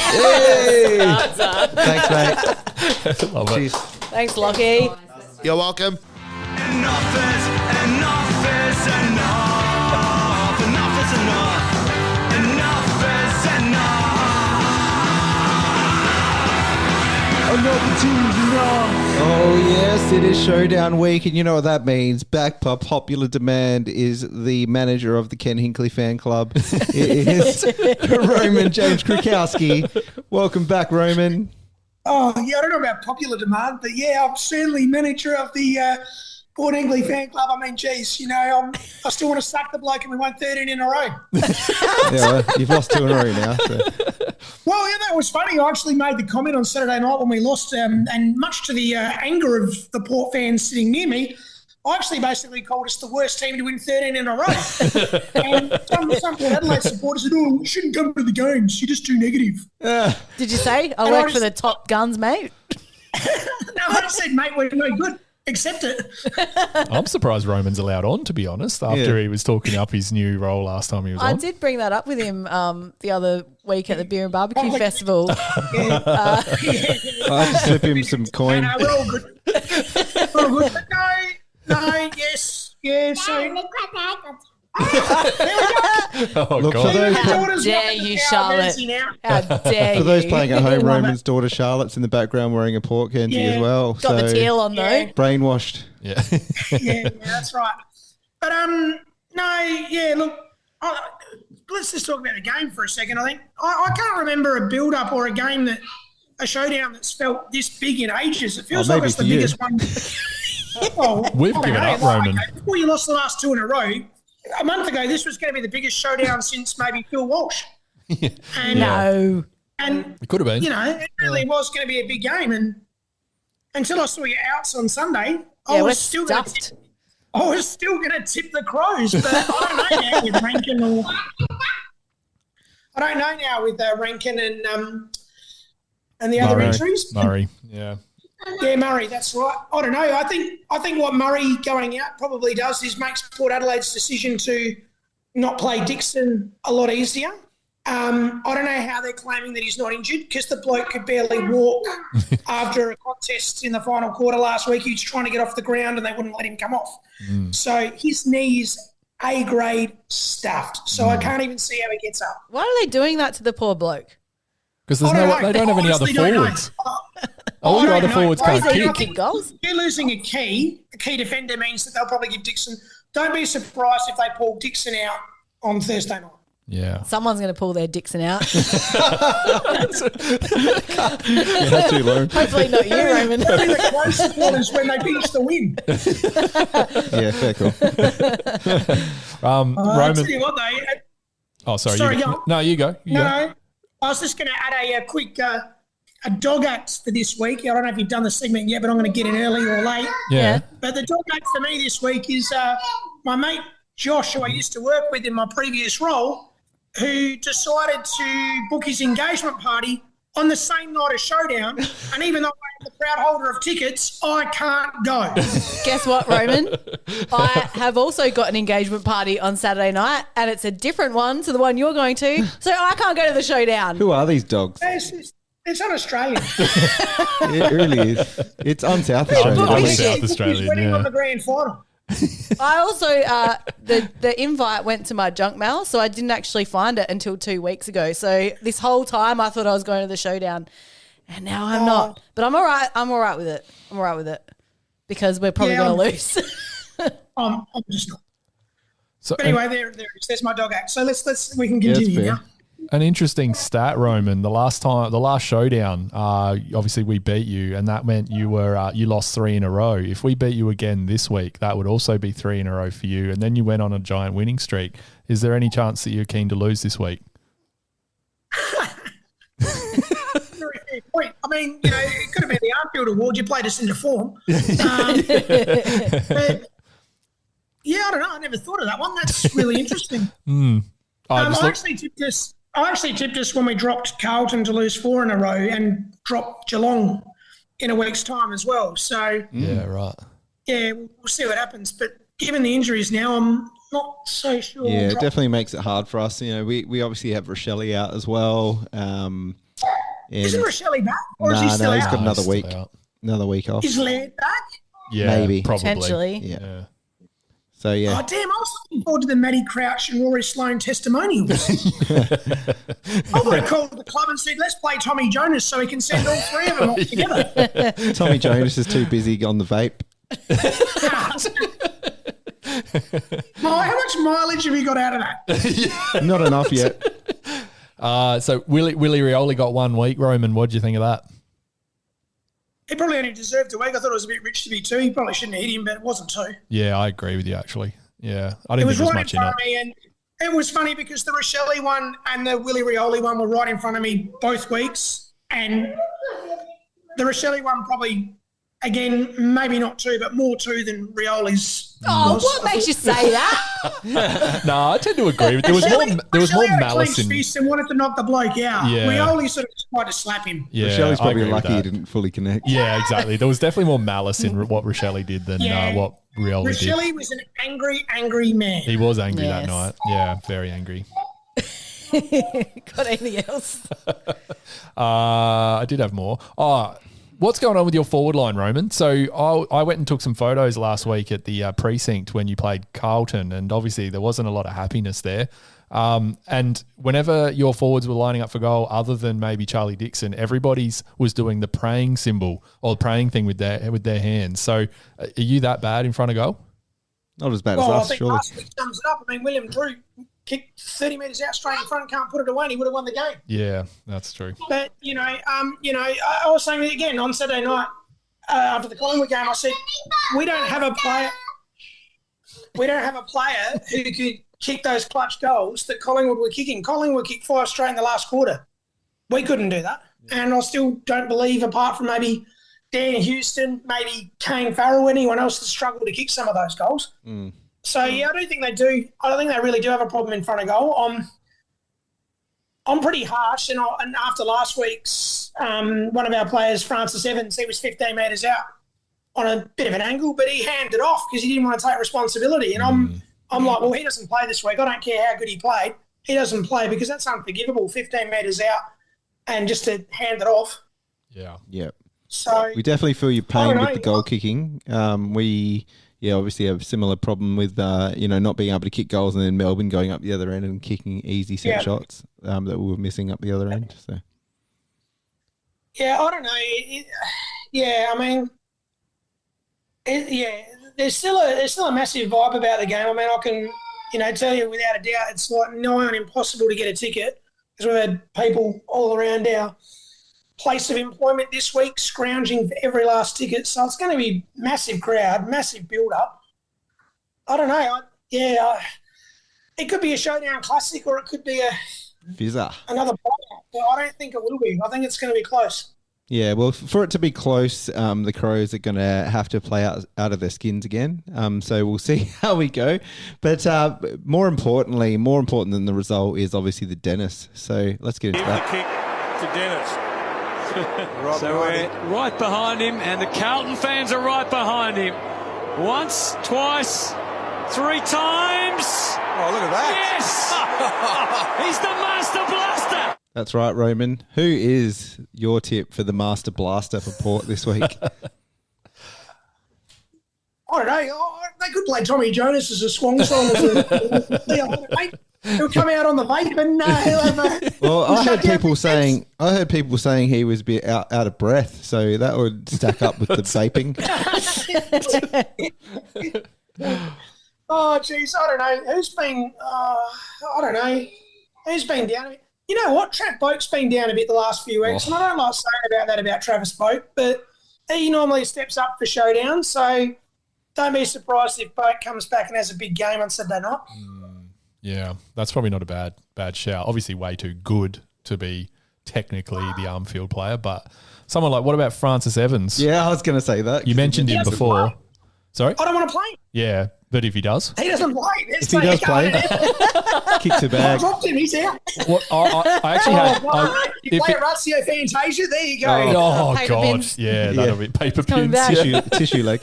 Thanks, mate. Love it. Cheers. Thanks, Lachie. You're welcome. Enough is enough. Enough is enough. Oh, yes, it is Showdown week, and you know what that means. Back by popular demand is the manager of the Ken Hinkley fan club. It is Roman James Krukowski. Welcome back, Roman. Oh, yeah, I don't know about popular demand, but yeah, I'm certainly manager of the Port Hinkley fan club. I mean, geez, you know, I still want to sack the bloke and we won 13 in a row. Yeah, well, you've lost 2 in a row now. So. Well, yeah, that was funny. I actually made the comment on Saturday night when we lost, and much to the anger of the Port fans sitting near me, I actually basically called us the worst team to win 13 in a row. And some Port Adelaide supporters said, oh, you shouldn't come to the games. You're just too negative. Did you say, I work for the top guns, mate? No, I just said, mate, we're no good. Accept it. I'm surprised Roman's allowed on, to be honest, after he was talking up his new role last time he was on. I did bring that up with him the other week at the Beer and Barbecue Festival. I had to slip him some coin. No, we're all good. We're all good. But no, yes, yeah, so... Look, God. for those, How dare you, Charlotte? How dare you? for those playing at home, Roman's daughter Charlotte's in the background wearing a Port Kenji as well. Got the teal on though. Brainwashed. Yeah. yeah, that's right. But no, yeah. Look, let's just talk about the game for a second. I think I can't remember a build-up or a showdown that's felt this big in ages. It feels like it's the biggest one. Well, We've given up, Roman. Okay, before you lost the last 2 in a row, a month ago, this was going to be the biggest showdown since maybe Phil Walsh. And, No. And It could have been. you know, it really was going to be a big game. And until I saw your outs on Sunday, Yeah, I we're was still going stuffed. to tip the Crows. But I don't know now with Rankin Rankin and the other Murray. injuries. Murray, yeah. Yeah, Murray, that's right. I don't know. I think what Murray going out probably does is makes Port Adelaide's decision to not play Dixon a lot easier. I don't know how they're claiming that he's not injured because the bloke could barely walk after a contest in the final quarter last week. He was trying to get off the ground and they wouldn't let him come off. So his knee's A-grade stuffed. So I can't even see how he gets up. Oh, Why are they doing that to the poor bloke? Because I don't know. they don't have any other Honestly, don't know. forwards. All your other forwards can't Is he kick. kick goals? You're losing a key defender means that they'll probably give Dixon. Don't be surprised if they pull Dixon out on Thursday night. Yeah. Someone's going to pull their Dixon out. Too low. Hopefully not you, Roman. They'll be the Crows supporters when they finish the win. Yeah, fair call. I'll Roman. tell you what, though. Oh, sorry. Sorry, you go go. on. No, you go. You go. No, I was just going to add a quick a dog act for this week. I don't know if you've done the segment yet, but I'm going to get in early or late. Yeah. But the dog act for me this week is my mate Josh, who I used to work with in my previous role, who decided to book his engagement party on the same night as Showdown. And even though I'm the proud holder of tickets, I can't go. Guess what, Roman? I have also got an engagement party on Saturday night, and it's a different one to the one you're going to. So I can't go to the Showdown. Who are these dogs? It's un-Australian. It really is. It's un-South Oh, Australian. I'm He's South Australian, winning yeah. on the grand final. I also, the invite went to my junk mail, so I didn't actually find it until 2 weeks ago. So this whole time I thought I was going to the Showdown, and now I'm not. But I'm all right. I'm all right with it. Because we're probably going to lose. I'm just not. So, But anyway, there it is. There's my dog act. So we can continue fair. now. an interesting stat, Roman. The last Showdown, obviously we beat you, and that meant you lost 3 in a row. If we beat you again this week, that would also be 3 in a row for you, and then you went on a giant winning streak. Is there any chance that you're keen to lose this week? Very fair point. I mean, it could have been the Armfield Award. You played us into form. But yeah, I don't know. I never thought of that one. That's really interesting. I actually tipped us when we dropped Carlton to lose 4 in a row and dropped Geelong in a week's time as well. So yeah, right. Yeah, we'll see what happens. But given the injuries now, I'm not so sure. Yeah, it definitely makes it hard for us. We obviously have Rochelle out as well. Isn't Rochelle back? Or is he still he's out? got another Still week. out. Another week off. Is Laird back? Yeah, Maybe. probably. Potentially. Yeah. So yeah. Oh, damn. I was looking forward to the Matty Crouch and Rory Sloane testimonials. I would have called the club and said, let's play Tommy Jonas so he can send all three of them all together. Tommy Jonas is too busy on the vape. How much mileage have you got out of that? Not enough yet. So Willie Rioli got 1 week. Roman, what do you think of that? He probably only deserved a week. I thought it was a bit rich to be 2. He probably shouldn't have hit him, but it wasn't 2. Yeah, I agree with you, actually. Yeah, I didn't It was think there was right in much in front it. of me, and it was funny because the Rochelle one and the Willie Rioli one were right in front of me both weeks, and the Rochelle one probably, again, maybe not 2, but more 2 than Rioli's. Oh, what makes you say that? No, I tend to agree with. There was more malice in. Fist and wanted to knock the bloke out. Yeah. Rioli sort of tried to slap him. Yeah, Rochelle's I probably agree with lucky he that. didn't fully connect. Yeah, exactly. There was definitely more malice in what Rochelle did than Yeah. what Rioli did. Rochelle was an angry man. He was angry that Yes. night. Yeah, very angry. Got anything else? I did have more. What's going on with your forward line, Roman? So I went and took some photos last week at the precinct when you played Carlton, and obviously there wasn't a lot of happiness there. And whenever your forwards were lining up for goal, other than maybe Charlie Dixon, everybody's was doing the praying symbol or praying thing with their hands. So are you that bad in front of goal? Not as bad Well, I as us, think surely. last week sums it up. I mean, William Drew kicked 30 metres out straight in front, can't put it away, and he would have won the game. Yeah, that's true. But I was saying it again on Saturday night after the Collingwood game. I said we don't have a player who could kick those clutch goals that Collingwood were kicking. Collingwood kicked 5 straight in the last quarter. We couldn't do that, and I still don't believe, apart from maybe Dan Houston, maybe Kane Farrell, anyone else that struggled to kick some of those goals. So yeah, I don't think they do. I don't think they really do have a problem in front of goal. I'm pretty harsh, and after last week's one of our players, Francis Evans, he was 15 metres out on a bit of an angle, but he handed it off because he didn't want to take responsibility. And I'm like, well, he doesn't play this week. I don't care how good he played. He doesn't play because that's unforgivable. 15 metres out and just to hand it off. Yeah. Yeah. So We definitely feel your pain I don't with the know. goal kicking. We obviously have a similar problem with not being able to kick goals, and then Melbourne going up the other end and kicking easy set Yeah. shots that we were missing up the other end. So yeah, I don't know. There's still a massive vibe about the game. I mean, I can tell you without a doubt, it's like nigh on impossible to get a ticket because we've had people all around our place of employment this week scrounging for every last ticket. So it's going to be massive crowd, massive build-up. I don't know. It could be a Showdown Classic or it could be Fizzer. another blowout. But I don't think it will be. I think it's going to be close. Yeah, well, for it to be close, the Crows are going to have to play out of their skins again. So we'll see how we go. But more important than the result is obviously the Dennis. So let's get into that. Kick to Dennis. So we're right behind him, and the Carlton fans are right behind him. Once, twice, 3 times. Oh, look at that. Yes! He's the Master Blaster. That's right, Roman. Who is your tip for the Master Blaster for Port this week? I don't know. They could play Tommy Jonas as a swan song. He'll come out on the vape and he'll have Well, I heard people saying. saying he was a bit out of breath, so that would stack up with the vaping. Oh, geez, I don't know. Who's been down a bit? You know what? Trav Boak's been down a bit the last few weeks, and I don't like saying about that about Travis Boak, but he normally steps up for Showdown, so don't be surprised if Boak comes back and has a big game on Saturday night. Yeah, that's probably not a bad shout. Obviously way too good to be technically the Armfield player, but someone like, what about Francis Evans? Yeah, I was going to say that. You mentioned him before. Sorry? I don't want to play him. Yeah, but if he does? He doesn't play. If he does play, kicks a I bag. dropped him. He's out. What, I actually had... You play Ratio Fantasia, there you go. Oh, Paper God. bins. Yeah, that'll be paper coming pins. back. Yeah. Tissue leg.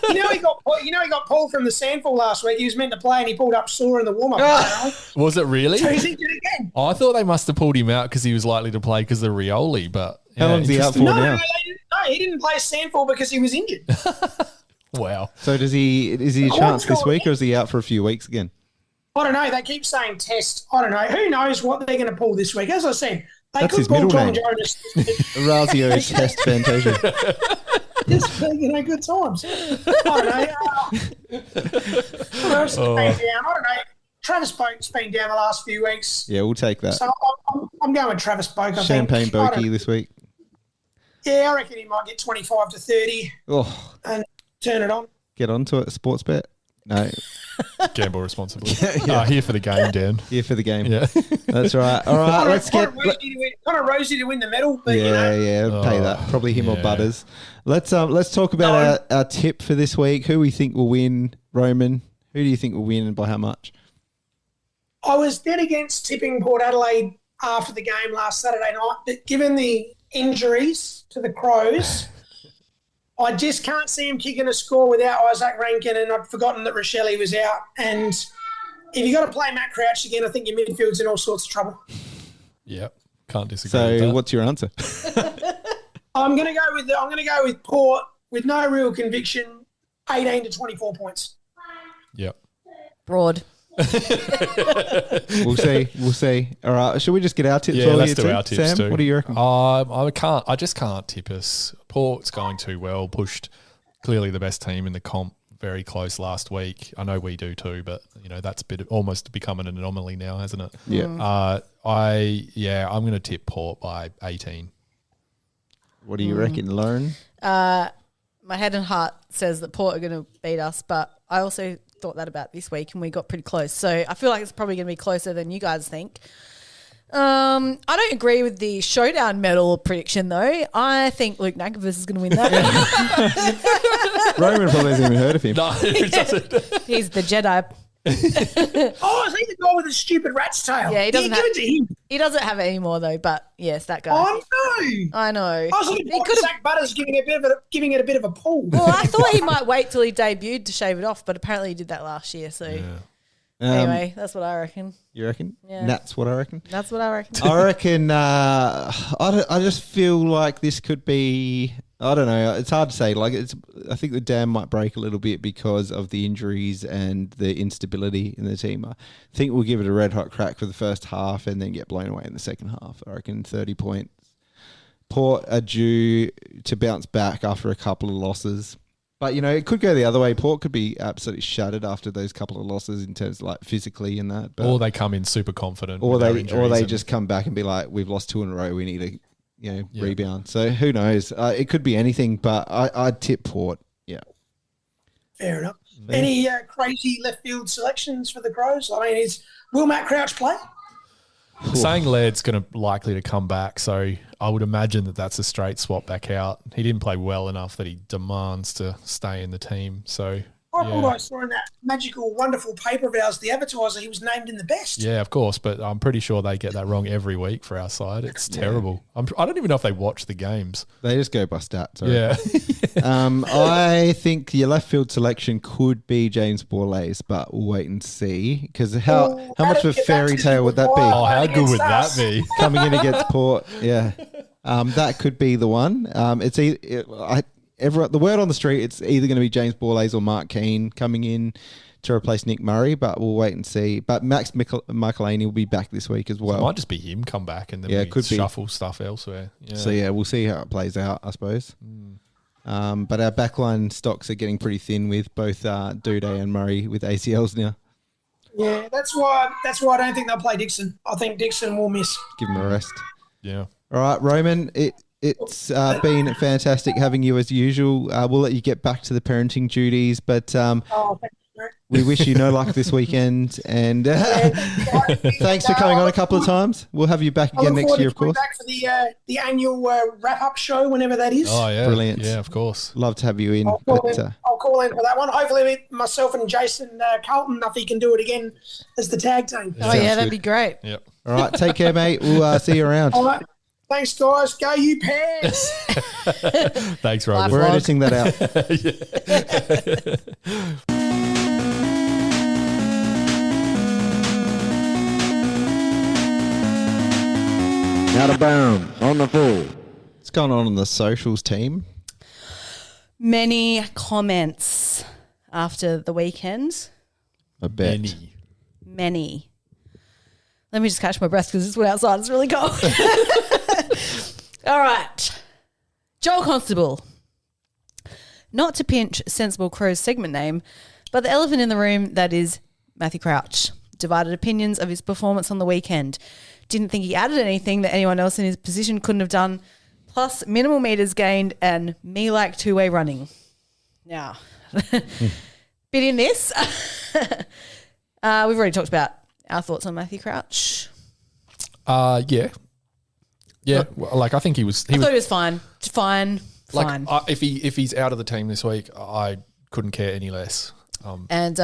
You know he got pulled from the Sandful last week. He was meant to play and he pulled up sore in the warm-up. Was it really? So he's injured again. I thought they must have pulled him out because he was likely to play because of Rioli, but... How long's he out for interesting. now? No, he didn't play Sandful because he was injured. Wow. So is he a chance this week, or is he out for a few weeks again? I don't know. They keep saying test. I don't know. Who knows what they're going to pull this week? As I said, they That's could his pull middle Tom name. Jonas. Razio Test Fantasia. Just good times. I don't know. What else has been down? I don't know. Travis Boak's been down the last few weeks. Yeah, we'll take that. So I'm going with Travis Boak. Champagne Bokey this week. Yeah, I reckon he might get 25 to 30 and turn it on. Get onto it. Sports bet. No. Gamble responsibly. Here for the game, Dan. Here for the game. Yeah. That's right. All right, let's get... Kind of Rosie to win the medal. But, pay that. Probably him or Butters. Let's talk about our tip for this week. Who we think will win, Roman. Who do you think will win and by how much? I was dead against tipping Port Adelaide after the game last Saturday night, but given the injuries to the Crows, I just can't see him kicking a score without Isaac Rankin, and I'd forgotten that Rochelle was out. And if you got to play Matt Crouch again, I think your midfield's in all sorts of trouble. Yep, can't disagree with So that. what's your answer? I'm going to go with Port with no real conviction, 18 to 24 points. Yep. Broad. We'll see. All right, should we just get our tips? Yeah, let's do our tips Sam, too. what do you reckon? I just can't tip us. Port's going too well. Pushed clearly the best team in the comp. Very close last week. I know we do too, but that's almost become an anomaly now, hasn't it? Yeah. I'm going to tip Port by 18. What do you reckon, Lauren? My head and heart says that Port are going to beat us, but I also thought that about this week and we got pretty close. So I feel like it's probably going to be closer than you guys think. I don't agree with the Showdown medal prediction though. I think Luke Nankervis is going to win that. Roman probably hasn't even heard of him. No, he doesn't. He's the Jedi. Oh, is he the guy with the stupid rat's tail? Yeah, he doesn't give it to him. He doesn't have it anymore though, but yes, that guy. Oh no! I know. I was looking at Zach Butters giving it a bit of a pull. Well, I thought he might wait till he debuted to shave it off, but apparently he did that last year. So anyway, that's what I reckon. You reckon? Yeah. That's what I reckon. That's what I reckon. I reckon. I just feel like this could be. I don't know. It's hard to say. I think the dam might break a little bit because of the injuries and the instability in the team. I think we'll give it a red hot crack for the first half and then get blown away in the second half. I reckon 30 points. Port are due to bounce back after a couple of losses. But, it could go the other way. Port could be absolutely shattered after those couple of losses in terms of physically and that. But Or they come in super confident. Or with they just come back and be like, we've lost 2 in a row. We need to rebound. So who knows? It could be anything, but I'd tip Port. Yeah. Fair enough. Any crazy left field selections for the Crows? I mean, will Matt Crouch play? Saying Laird's likely to come back, so I would imagine that's a straight swap back out. He didn't play well enough that he demands to stay in the team. So I thought I saw in that magical, wonderful paper of ours, The Advertiser, he was named in the best. Yeah, of course, but I'm pretty sure they get that wrong every week for our side. It's terrible. I don't even know if they watch the games. They just go by stats. Yeah. I think your left field selection could be James Borlase, but we'll wait and see. Because how much of a fairy tale would that be? Oh, how good would that be? Coming in against Port, yeah. That could be the one. The word on the street, it's either going to be James Borlase or Mark Keane coming in to replace Nick Murray, but we'll wait and see. But Max Michaelini will be back this week as well. It might just be him come back and then we could shuffle stuff elsewhere. Yeah. So, we'll see how it plays out, I suppose. But our backline stocks are getting pretty thin with both Duday and Murray with ACLs now. Yeah, that's why I don't think they'll play Dixon. I think Dixon will miss. Give him a rest. Yeah. All right, Roman, it's been fantastic having you as usual. We'll let you get back to the parenting duties, but thank you. we wish you no luck this weekend. And thanks for coming on a couple of times. We'll have you back again next year, of course. Back for the annual wrap-up show, whenever that is. Oh, yeah. Brilliant. Yeah, of course. Love to have you in. I'll call in for that one. Hopefully myself and Jason Carlton, if he can do it again as the tag team. Oh, yeah, that'd be great. Yep. All right, take care, mate. We'll see you around. All right. Thanks, guys. Go you Pants. Thanks, Roman. We're editing that out. Out of bounds, on the full. What's going on the socials team? Many comments after the weekend. I bet. many. Let me just catch my breath because this one outside is really cold. All right. Joel Constable. Not to pinch Sensible Crow's segment name, but the elephant in the room that is Matthew Crouch. Divided opinions of his performance on the weekend. Didn't think he added anything that anyone else in his position couldn't have done. Plus minimal meters gained and me like two-way running. Now, bit in this. We've already talked about our thoughts on Matthew Crouch. Yeah. Well, like I think I thought he was fine. Fine. If he's out of the team this week, I couldn't care any less. And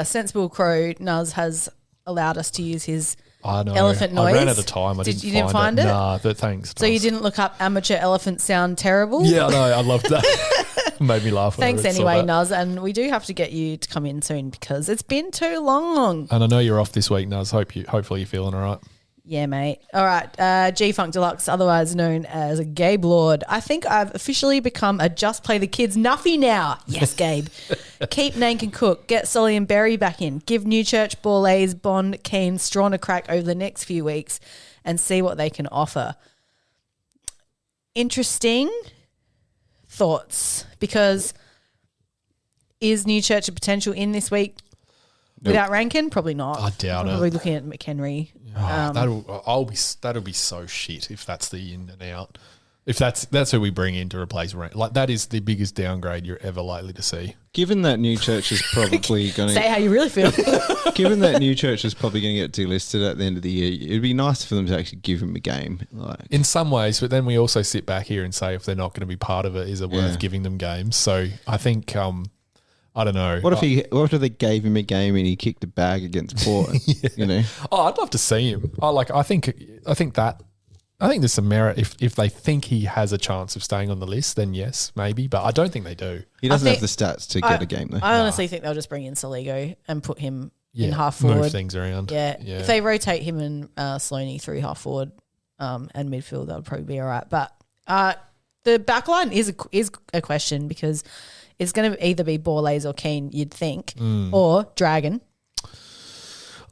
Sensible Crow Nuz has allowed us to use his I know. Elephant noise. I ran out of time. You didn't find it? Nah, but thanks. So you didn't look up amateur elephant sound terrible? Yeah, I know. I loved that. Made me laugh. Thanks anyway, Nuz. And we do have to get you to come in soon because it's been too long. And I know you're off this week, Nuz. Hopefully you're feeling all right. Yeah, mate. All right. G-Funk Deluxe, otherwise known as Gabe Lord. I think I've officially become a Just Play the Kids nuffy now. Yes, Gabe. Keep Nank and Cook. Get Solly and Berry back in. Give Newchurch, Borlase, Bond, Keane, Strawn a crack over the next few weeks and see what they can offer. Interesting thoughts, because is Newchurch a potential in this week? Nope. Without Rankin? Probably not. I doubt it. Probably looking at McHenry. That'll be so shit if that's the in and out. If that's who we bring in to replace Rankin. Like that is the biggest downgrade you're ever likely to see. Given that Newchurch is probably going to say how you really feel. Given that Newchurch is probably going to get delisted at the end of the year, it'd be nice for them to actually give him a game. In some ways, but then we also sit back here and say if they're not going to be part of it, is it worth giving them games? So I think. I don't know. What if they gave him a game and he kicked a bag against Port? You know. Oh, I'd love to see him. I think there's some merit if they think he has a chance of staying on the list. Then yes, maybe. But I don't think they do. He doesn't have the stats to get a game though. I honestly think they'll just bring in Soligo and put him in half forward. Move things around. Yeah. If they rotate him and Sloaney through half forward and midfield, that would probably be all right. But the backline is a question because. It's going to either be Borlase or Keane, you'd think, or Dragon.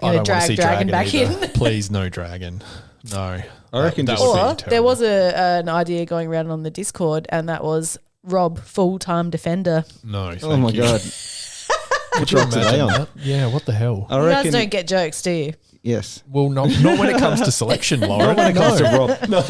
I don't want to see Dragon back either. in. Please, no Dragon. No. I reckon that or would be there was an idea going around on the Discord, and that was Rob, full-time defender. No, oh my God. What dropped today on that? Yeah, what the hell? You guys don't get jokes, do you? Yes. Well, not when it comes to selection, Lauren. Not when it comes to Rob. No.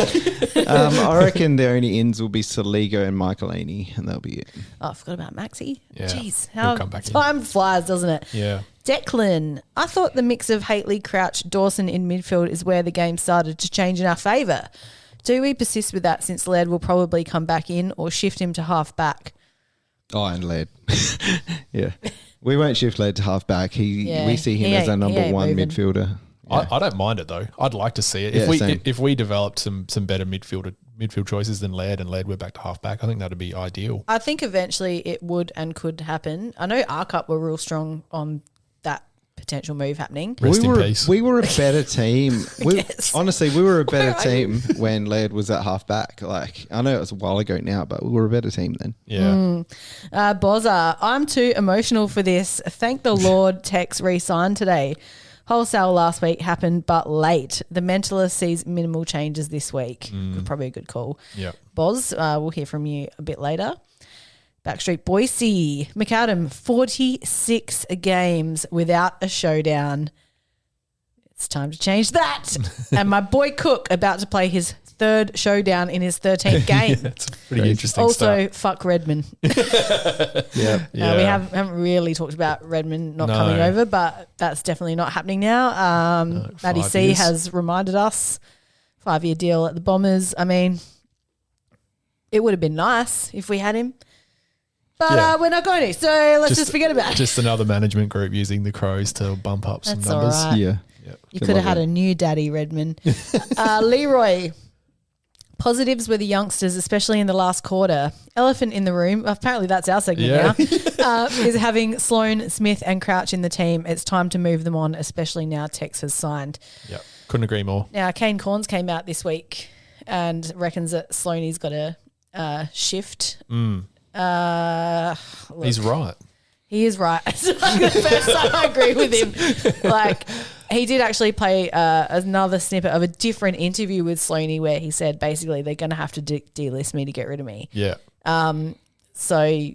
I reckon the only ins will be Soligo and Michael Aney, and that'll be it. Oh, I forgot about Maxi. Yeah. Jeez, how come back time flies, doesn't it? Yeah. Declan, I thought the mix of Haitley, Crouch, Dawson in midfield is where the game started to change in our favour. Do we persist with that since Laird will probably come back in or shift him to half back? Oh, and Laird. Yeah. We won't shift Laird to half back. We see him as our number one midfielder. Yeah. I don't mind it though. I'd like to see it. If we developed some better midfield choices than Laird and Laird were back to half back, I think that'd be ideal. I think eventually it would and could happen. I know Arcup were real strong on that potential move happening. Rest in peace. We were a better team. Honestly, we were a better team when Laird was at half back. Like, I know it was a while ago now, but we were a better team then. Yeah. Bozza, I'm too emotional for this. Thank the Lord Tex re-signed today. Wholesale last week happened, but late. The Mentalist sees minimal changes this week. Probably a good call. Yeah. Boz, we'll hear from you a bit later. Backstreet Boise. McAdam, 46 games without a showdown. It's time to change that. And my boy Cook about to play his third showdown in his 13th game. That's pretty interesting also, stuff. fuck Redmond. Yeah. We haven't really talked about Redmond not coming over, but that's definitely not happening now. Matty C years. has reminded us, 5-year deal at the Bombers. I mean, it would have been nice if we had him. But we're not going to, so let's just forget about it. Just another management group using the Crows to bump up some That's numbers. all right. Yeah. You could have had a new daddy, Redmond. Leroy, positives were the youngsters, especially in the last quarter. Elephant in the room, apparently that's our segment now, is having Sloan, Smith and Crouch in the team. It's time to move them on, especially now Tex has signed. Yeah, couldn't agree more. Now, Kane Corns came out this week and reckons that Sloaney's got a shift. He's right. He is right. It's like the first time I agree with him. Like, he did actually play another snippet of a different interview with Sloaney where he said basically they're going to have to delist me to get rid of me. Yeah. So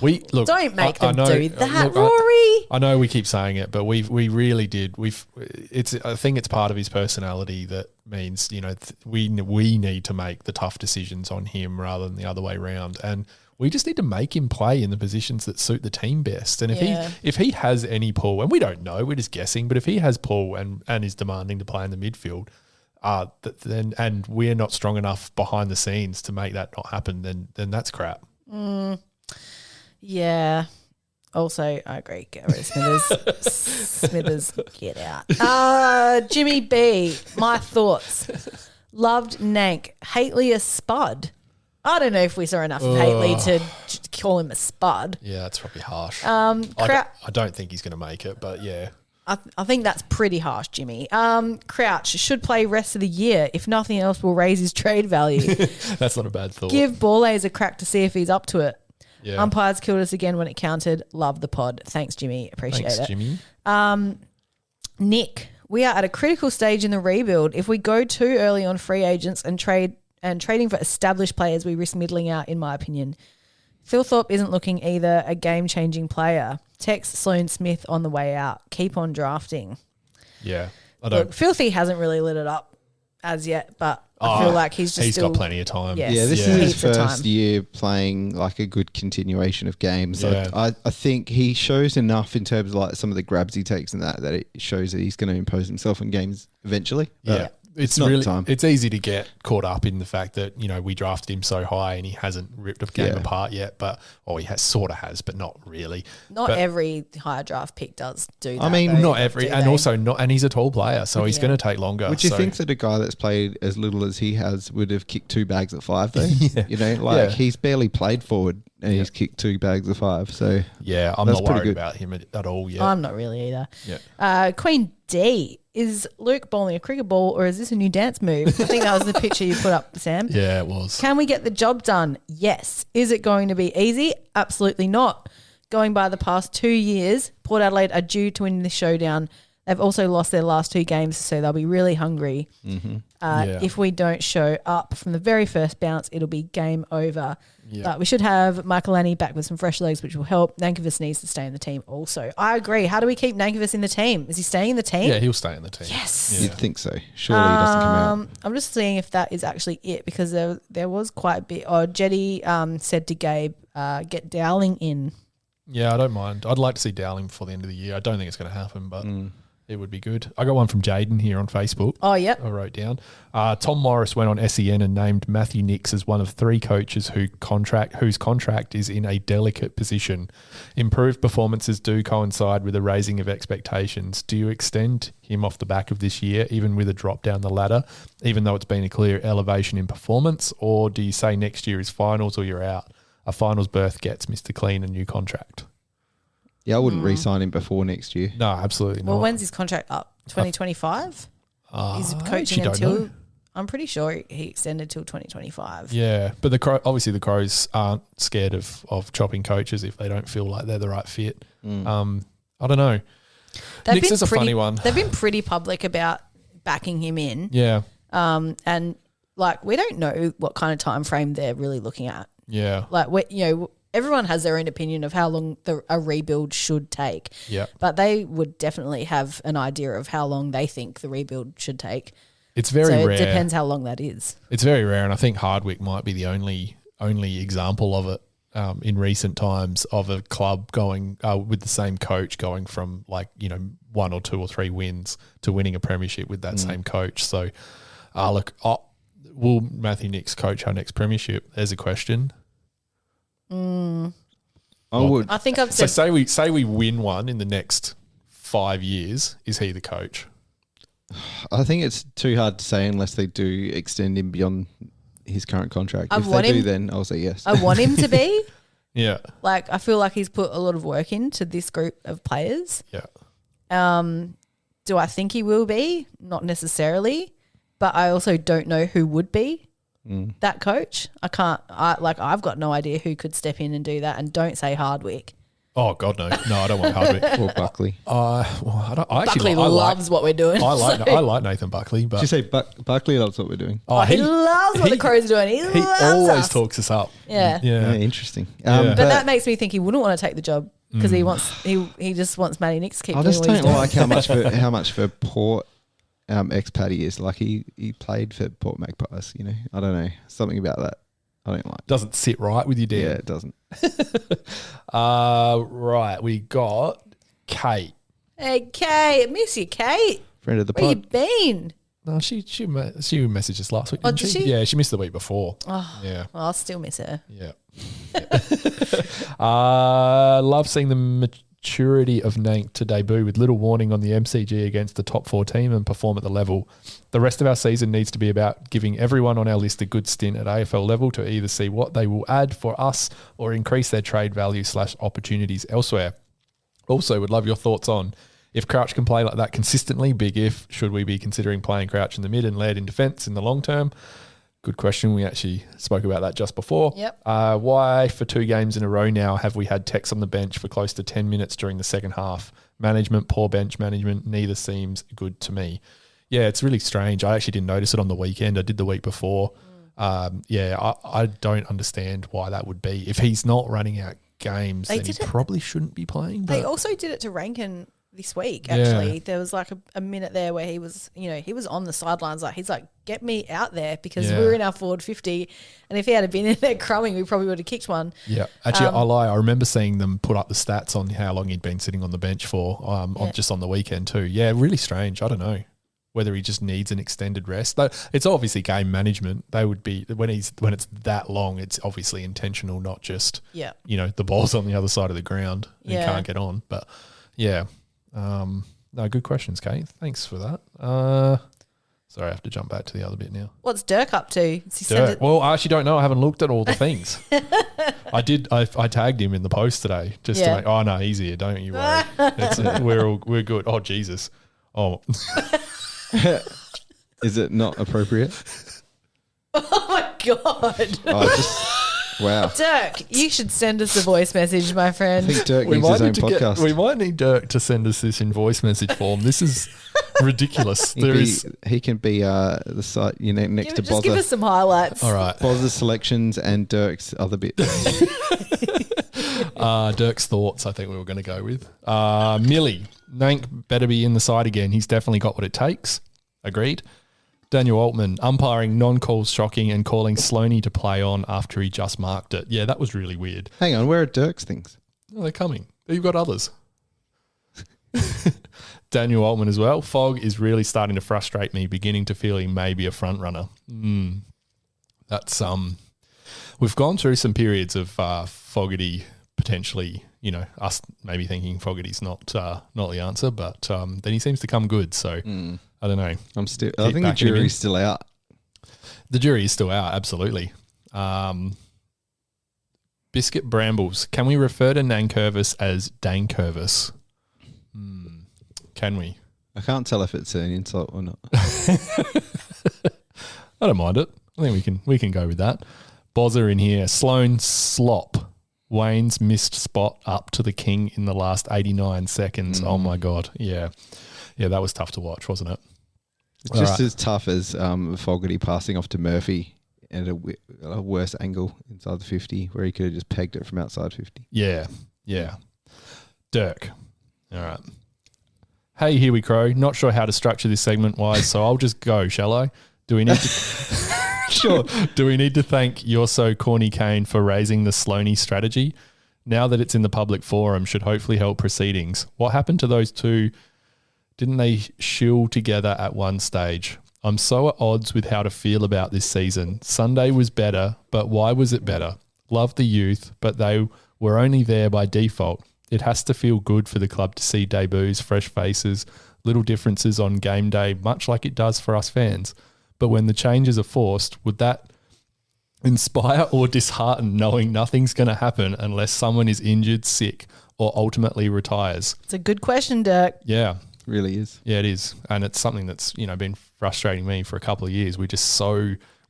don't make them do that, Rory. I know we keep saying it, but we really did. I think it's part of his personality that means, you know, we need to make the tough decisions on him rather than the other way around. And we just need to make him play in the positions that suit the team best. And if he has any pull, and we don't know, we're just guessing, but if he has pull and is demanding to play in the midfield, then and we're not strong enough behind the scenes to make that not happen, then that's crap. Yeah. Also, I agree. Get rid of Smithers. Smithers, get out. Jimmy B, my thoughts. Loved Nank. Hately a spud. I don't know if we saw enough of Hately to call him a spud. Yeah, that's probably harsh. I don't think he's going to make it, but yeah. I think that's pretty harsh, Jimmy. Crouch should play rest of the year. If nothing else, will raise his trade value. That's not a bad thought. Give Borlase a crack to see if he's up to it. Yeah. Umpires killed us again when it counted. Love the pod. Thanks, Jimmy. Appreciate it. Thanks, Jimmy. Nick, we are at a critical stage in the rebuild. If we go too early on free agents and trading for established players, we risk middling out, in my opinion. Phil Thorpe isn't looking either a game-changing player. Text Sloane Smith on the way out. Keep on drafting. Yeah, I don't. Look, Filthy hasn't really lit it up as yet, but I feel like he's got plenty of time. Yes, yeah, this is his first time. year playing like a good continuation of games. Yeah. I think he shows enough in terms of like some of the grabs he takes and that it shows that he's going to impose himself in games eventually. Yeah. It's not really time. It's easy to get caught up in the fact that, you know, we drafted him so high and he hasn't ripped a game apart yet, he has, but not really. Not every higher draft pick does do that. I mean, though, not every, and also not, and he's a tall player, so he's going to take longer. Would you think that a guy that's played as little as he has would have kicked 2 bags at 5 though? You know, he's barely played forward and he's kicked 2 bags at 5. So yeah, I'm not worried about him at all yet. I'm not really either. Yeah. Queen D. Is Luke bowling a cricket ball or is this a new dance move? I think that was the picture you put up, Sam. Yeah, it was. Can we get the job done? Yes. Is it going to be easy? Absolutely not. Going by the past 2 years, Port Adelaide are due to win the Showdown. They've also lost their last 2 games, so they'll be really hungry. Mm-hmm. If we don't show up from the very first bounce, it'll be game over. Yeah. We should have Michael Lanny back with some fresh legs, which will help. Nankervis needs to stay in the team also. I agree. How do we keep Nankervis in the team? Is he staying in the team? Yeah, he'll stay in the team. Yes. You'd think so. Surely he doesn't come out. I'm just seeing if that is actually it because there was quite a bit. Jetty said to Gabe, get Dowling in. Yeah, I don't mind. I'd like to see Dowling before the end of the year. I don't think it's going to happen, but it would be good. I got one from Jaden here on Facebook. Oh, yep. I wrote down. Tom Morris went on SEN and named Matthew Nix as one of 3 coaches whose contract is in a delicate position. Improved performances do coincide with a raising of expectations. Do you extend him off the back of this year, even with a drop down the ladder, even though it's been a clear elevation in performance? Or do you say next year is finals or you're out? A finals berth gets Mr. Clean a new contract. Yeah, I wouldn't re-sign him before next year. No, absolutely not. Well, when's his contract up? 2025? He's coaching I'm pretty sure he extended till 2025. Yeah, but obviously the Crows aren't scared of chopping coaches if they don't feel like they're the right fit. I don't know. Nix is a funny one. They've been pretty public about backing him in. Yeah. And like we don't know what kind of time frame they're really looking at. Yeah. Like everyone has their own opinion of how long a rebuild should take. Yeah. But they would definitely have an idea of how long they think the rebuild should take. It's very rare. It depends how long that is. It's very rare, and I think Hardwick might be the only example of it in recent times of a club going with the same coach going from 1 or 2 or 3 wins to winning a premiership with that same coach. So, will Matthew Nix coach our next premiership? There's a question. I would. I think I've said. So say we win one in the next 5 years. Is he the coach? I think it's too hard to say unless they do extend him beyond his current contract. If want they do, him- then I'll say yes. I want him to be. Yeah. Like, I feel like he's put a lot of work into this group of players. Yeah. Do I think he will be? Not necessarily. But I also don't know who would be that coach. I've got no idea who could step in and do that. And don't say Hardwick. Oh God, no, I don't want Hardwick or Buckley. I Buckley loves what we're doing. I like Nathan Buckley, but did you say Buckley loves what we're doing? Oh, he loves what the Crows are doing. He loves always us. talks us up. Yeah. Interesting. But that makes me think he wouldn't want to take the job because he just wants Matty Nicks to keep I doing just what he's don't doing. like how much for Port expat he is. Like he played for Port Magpies. You know, I don't know, something about that I don't like. Doesn't sit right with you, Dan. Yeah, it doesn't. Right, we got Kate. Hey, Kate. I miss you, Kate. Friend of the Where you pod. been? No, she messaged us last week, Oh, didn't did she? Yeah, she missed the week before. Oh, Yeah. well, I'll still miss her. Yeah. Love seeing the maturity of Nank to debut with little warning on the MCG against the top 4 team and perform at the level. The rest of our season needs to be about giving everyone on our list a good stint at AFL level to either see what they will add for us or increase their trade value / opportunities elsewhere. Also, would love your thoughts on if Crouch can play like that consistently, big if, should we be considering playing Crouch in the mid and Laird in defence in the long term? Good question. We actually spoke about that just before. Yep. Why, for 2 games in a row now, have we had Tex on the bench for close to 10 minutes during the second half? Management, poor bench management, neither seems good to me. Yeah, it's really strange. I actually didn't notice it on the weekend. I did the week before. I don't understand why that would be. If he's not running out games, then he probably shouldn't be playing. But They also did it to Rankin this week, actually. There was like a minute there where he was on the sidelines. Like, he's like, get me out there because we're in our forward 50. And if he had been in there crumbing, we probably would have kicked one. Yeah. Actually, I lie. I remember seeing them put up the stats on how long he'd been sitting on the bench for just on the weekend too. Yeah, really strange. I don't know whether he just needs an extended rest. Though it's obviously game management. They would be when it's that long, it's obviously intentional, not just the ball's on the other side of the ground and he can't get on. But yeah. No, good questions, Kate. Thanks for that. Sorry, I have to jump back to the other bit now. What's Dirk up to? Well, I actually don't know. I haven't looked at all the things. I did. I tagged him in the post today just to make. Oh no, he's here. Don't you worry. We're good. Oh Jesus. Oh. Is it not appropriate? Oh my God. Wow. Dirk, you should send us a voice message, my friend. I think Dirk needs his own podcast. We might need Dirk to send us this in voice message form. This is ridiculous. He can be the site next to Bozza. Just give us some highlights. All right. Bozza's selections and Dirk's other bit. Dirk's thoughts, I think we were going to go with. Millie, Nank better be in the side again. He's definitely got what it takes. Agreed. Daniel Altman, umpiring non-calls shocking and calling Sloaney to play on after he just marked it. Yeah, that was really weird. Hang on, where are Dirk's things? Oh, they're coming. You've got others. Daniel Altman as well. Fogg is really starting to frustrate me, beginning to feel he may be a front runner. That's we've gone through some periods of Fogarty potentially, us maybe thinking Fogarty's not the answer, but then he seems to come good. So I don't know. I think the jury's still out. The jury is still out, absolutely. Biscuit Brambles. Can we refer to Nankervis as Dankervis? Can we? I can't tell if it's an insult or not. I don't mind it. I think we can go with that. Bozza in here. Sloan slop. Wayne's missed spot up to the king in the last 89 seconds. Oh my God. Yeah. Yeah, that was tough to watch, wasn't it? It's just as tough as Fogarty passing off to Murphy at a worse angle inside the 50 where he could have just pegged it from outside 50. Yeah. Yeah. Dirk. All right. Hey, here we crow. Not sure how to structure this segment wise, so I'll just go, shall I? Do we need to Sure. Do we need to thank You're So Corny Kane for raising the Sloaney strategy? Now that it's in the public forum, should hopefully help proceedings. What happened to those two? Didn't they shill together at one stage? I'm so at odds with how to feel about this season. Sunday was better, but why was it better? Love the youth, but they were only there by default. It has to feel good for the club to see debuts, fresh faces, little differences on game day, much like it does for us fans. But when the changes are forced, would that inspire or dishearten knowing nothing's going to happen unless someone is injured, sick, or ultimately retires? It's a good question, Dirk. Yeah. Really is. Yeah, it is. And it's something that's, been frustrating me for a couple of years.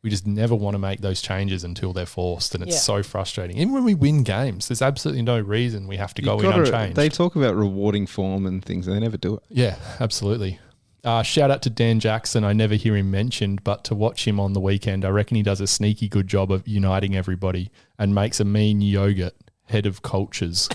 we just never want to make those changes until they're forced, and it's so frustrating. Even when we win games, there's absolutely no reason we have to go in unchanged. They talk about rewarding form and things, and they never do it. Yeah, absolutely. Shout out to Dan Jackson. I never hear him mentioned, but to watch him on the weekend, I reckon he does a sneaky good job of uniting everybody and makes a mean yogurt head of cultures.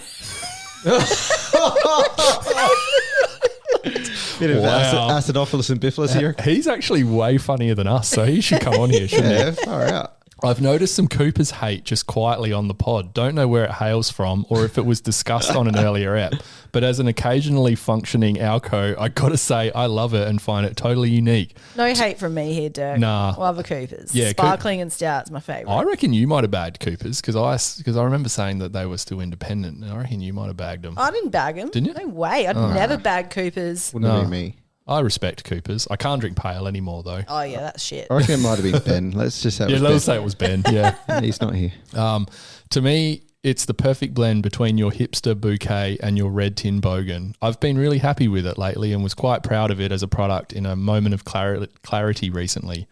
Bit of acidophilus and bifidus here. He's actually way funnier than us, so he should come on here, shouldn't he? Yeah, far out. I've noticed some Cooper's hate just quietly on the pod. Don't know where it hails from or if it was discussed on an earlier ep. But as an occasionally functioning alco, I got to say I love it and find it totally unique. No hate from me here, Dirk. Nah. Love a Cooper's. Yeah, Sparkling and Stout's my favourite. I reckon you might have bagged Cooper's because I remember saying that they were still independent, and I reckon you might have bagged them. I didn't bag them. Didn't you? No way. I'd never bag Cooper's. Wouldn't be me. I respect Cooper's. I can't drink pale anymore though. Oh yeah, that's shit. I reckon it might have been Ben. Let's just say let's say it was Ben. Yeah. He's not here. To me, it's the perfect blend between your hipster bouquet and your red tin bogan. I've been really happy with it lately and was quite proud of it as a product in a moment of clarity recently.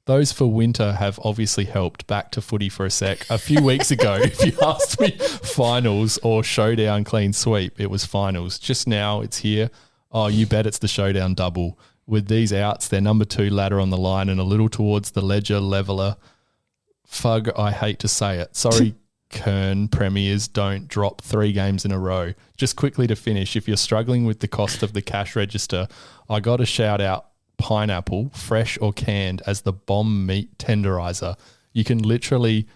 Those for winter have obviously helped. Back to footy for a sec. A few weeks ago, if you asked me finals or showdown clean sweep, it was finals. Just now it's here. Oh, you bet it's the Showdown double. With these outs, they're number 2 ladder on the line and a little towards the ledger leveler. Fug, I hate to say it. Sorry, Kern premiers don't drop 3 games in a row. Just quickly to finish, if you're struggling with the cost of the cash register, I got to shout out pineapple, fresh or canned, as the bomb meat tenderizer. You can literally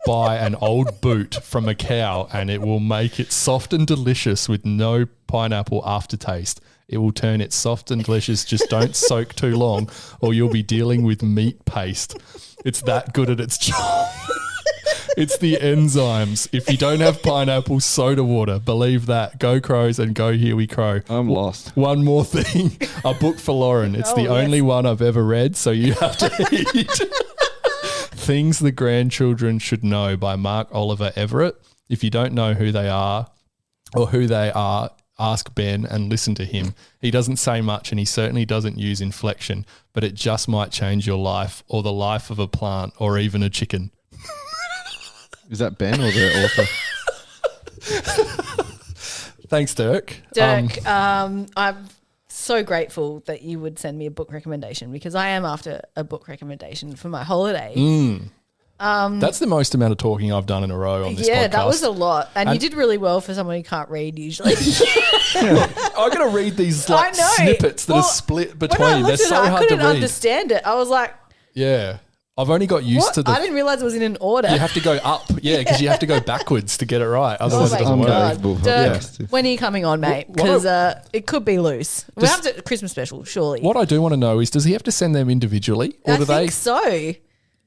buy an old boot from a cow and it will make it soft and delicious with no pineapple aftertaste. It will turn it soft and delicious. Just don't soak too long or you'll be dealing with meat paste. It's that good at its job. It's the enzymes. If you don't have pineapple, soda water. Believe that. Go Crows and go Here We Crow. I'm lost. One more thing. A book for Lauren. It's the only one I've ever read, so you have to eat. Things the Grandchildren Should Know by Mark Oliver Everett. If you don't know who they are, ask Ben and listen to him. He doesn't say much and he certainly doesn't use inflection, but it just might change your life or the life of a plant or even a chicken. Is that Ben or the author? Thanks, Dirk. Dirk, I'm so grateful that you would send me a book recommendation because I am after a book recommendation for my holiday. That's the most amount of talking I've done in a row on this podcast. Yeah, that was a lot. And you did really well for someone who can't read usually. I've got to read these snippets that are split between. They're so hard to read. I couldn't understand it. I was like... Yeah. I've only got used to the... I didn't realise it was in an order. You have to go up, because you have to go backwards to get it right. Otherwise it doesn't work. Dirk, when are you coming on, mate? Because it could be loose. We have to Christmas special, surely. What I do want to know is, does he have to send them individually? Or I think so.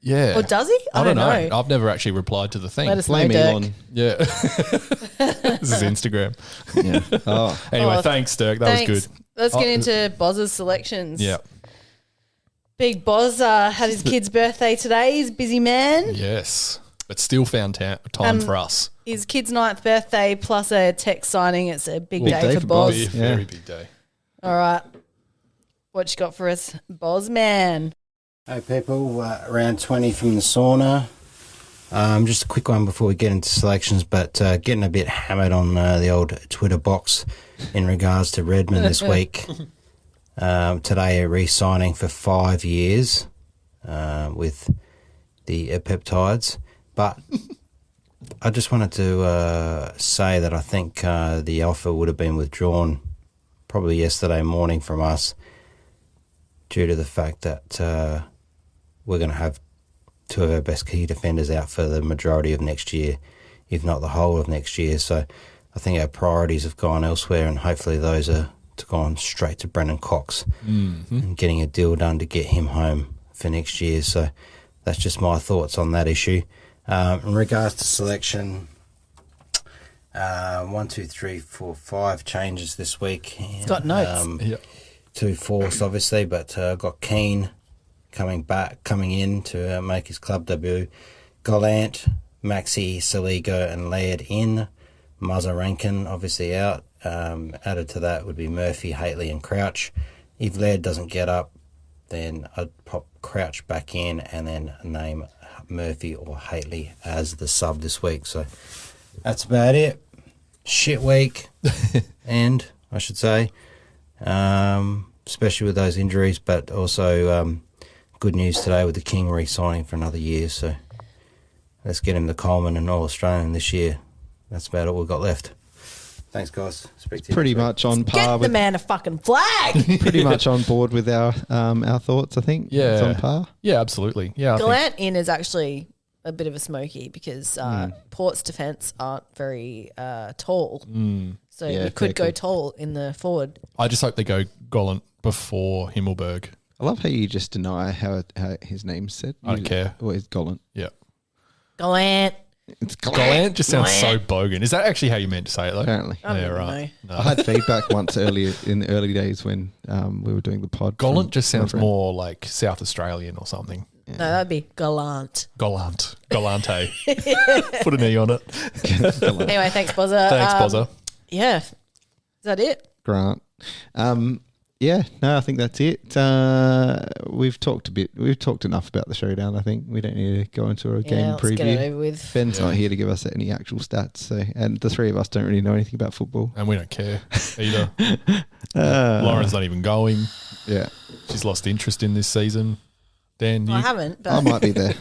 Yeah. Or does he? I don't know. I've never actually replied to the thing. Let us know, Dirk. Yeah. This is Instagram. Yeah. Anyway, thanks, Dirk. That was good. Let's get into Bozza's selections. Yeah. Big Bozza had his kid's birthday today. He's a busy man. Yes. But still found time for us. His kid's 9th birthday plus a tech signing. It's a big day for Boz. It'll be a very big day. All right. What you got for us, Boz man? Hey people, round 20 from the sauna. Just a quick one before we get into selections, but getting a bit hammered on the old Twitter box in regards to Redmond this week. Today re-signing for 5 years with the peptides. But I just wanted to say that I think the offer would have been withdrawn probably yesterday morning from us due to the fact that we're going to have 2 of our best key defenders out for the majority of next year, if not the whole of next year. So I think our priorities have gone elsewhere, and hopefully those are gone straight to Brendan Cox and getting a deal done to get him home for next year. So that's just my thoughts on that issue. In regards to selection, 1, 2, 3, 4, 5 changes this week. It's got notes. 2 forced, obviously, but got Keane coming in to make his club debut. Gallant, Maxi, Saligo and Laird in. Muzza Rankin obviously out. Added to that would be Murphy, Haitley and Crouch. If Laird doesn't get up, then I'd crouch back in and then name Murphy or Haitley as the sub this week. So that's about it. Shit week, and I should say, especially with those injuries, but also good news today with the King re-signing for another year. So let's get him the Coleman and All-Australian this year. That's about all we've got left. Thanks, guys. Speak to you Pretty next week. much on par Get the with man a fucking flag. pretty much on board with our thoughts, I think. Yeah. It's on par. Yeah, absolutely. Yeah, I think- Gallant in is actually a bit of a smoky because Port's defence aren't very tall. So Yeah, you could go fair tall in the forward. I just hope they go Gollant before Himmelberg. I love how you just deny how his name's said. I don't care. Always Gollant. Yeah. Gallant. It's Gallant just sounds so bogan. Is that actually how you meant to say it, though? Apparently. I don't Yeah, even right. No. I had feedback once earlier in the early days when we were doing the pod. Gollant from just my sounds friend. more like South Australian or something. No, that'd be gallant. Gallant. Gallante. Put an E on it. Anyway, thanks, Bozza. Thanks, Bozza. Yeah. Is that it? Grant. Yeah, no, I think that's it. We've talked enough about the Showdown, I think. We don't need to go into a game let's preview. get it over with. Ben's not here to give us any actual stats, so and the three of us don't really know anything about football. And we don't care either. Lauren's not even going. Yeah. She's lost interest in this season. Dan, I haven't, but I might be there.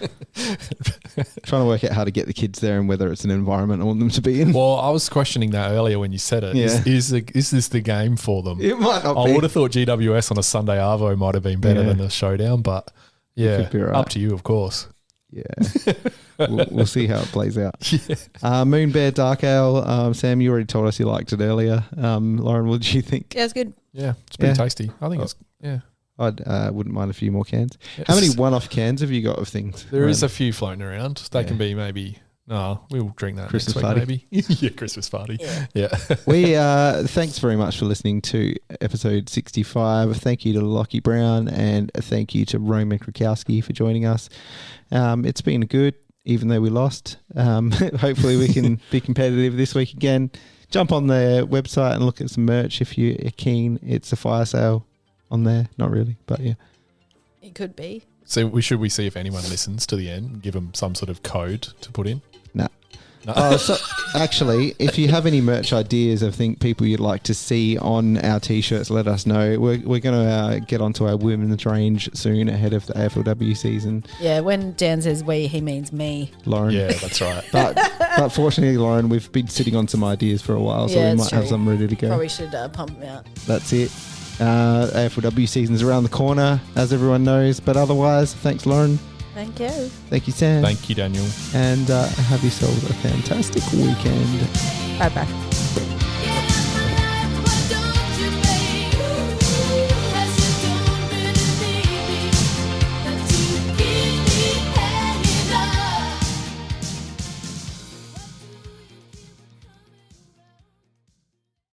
Trying to work out how to get the kids there and whether it's an environment I want them to be in. Well, I was questioning that earlier when you said it. Yeah. Is this the game for them? It might not I be. would have thought GWS on a Sunday Arvo might have been better than the Showdown, but yeah, could be right. up to you, of course. Yeah. we'll see how it plays out. Moon Bear Dark Ale. Sam, you already told us you liked it earlier. Lauren, what did you think? yeah, it's good. Yeah, it's pretty Yeah. tasty. I think it's, yeah. I wouldn't mind a few more cans. Yes. How many one-off cans have you got of things? There is a few floating around. They can be maybe. No, we'll drink that Christmas next week, party. maybe. Yeah, Christmas party. Yeah. We thanks very much for listening to episode 65. Thank you to Lachie Brown and thank you to Roman Krakowski for joining us. It's been good, even though we lost. Hopefully we can be competitive this week again. Jump on the website and look at some merch if you're keen. It's a fire sale on there. Not really, but yeah. It could be. So should we see if anyone listens to the end and give them some sort of code to put in? Nah. No. So actually, if you have any merch ideas of people you'd like to see on our t-shirts, let us know. We're going to get onto our women's range soon ahead of the AFLW season. Yeah, when Dan says we, he means me. Lauren. Yeah, that's right. But fortunately, Lauren, we've been sitting on some ideas for a while, so Yeah, we it's might have true. some ready to go. Probably should pump them out. That's it. AFLW season's around the corner, as everyone knows. But otherwise, thanks, Lauren. Thank you. Thank you, Sam. Thank you, Daniel. And have yourselves a fantastic weekend. Bye-bye.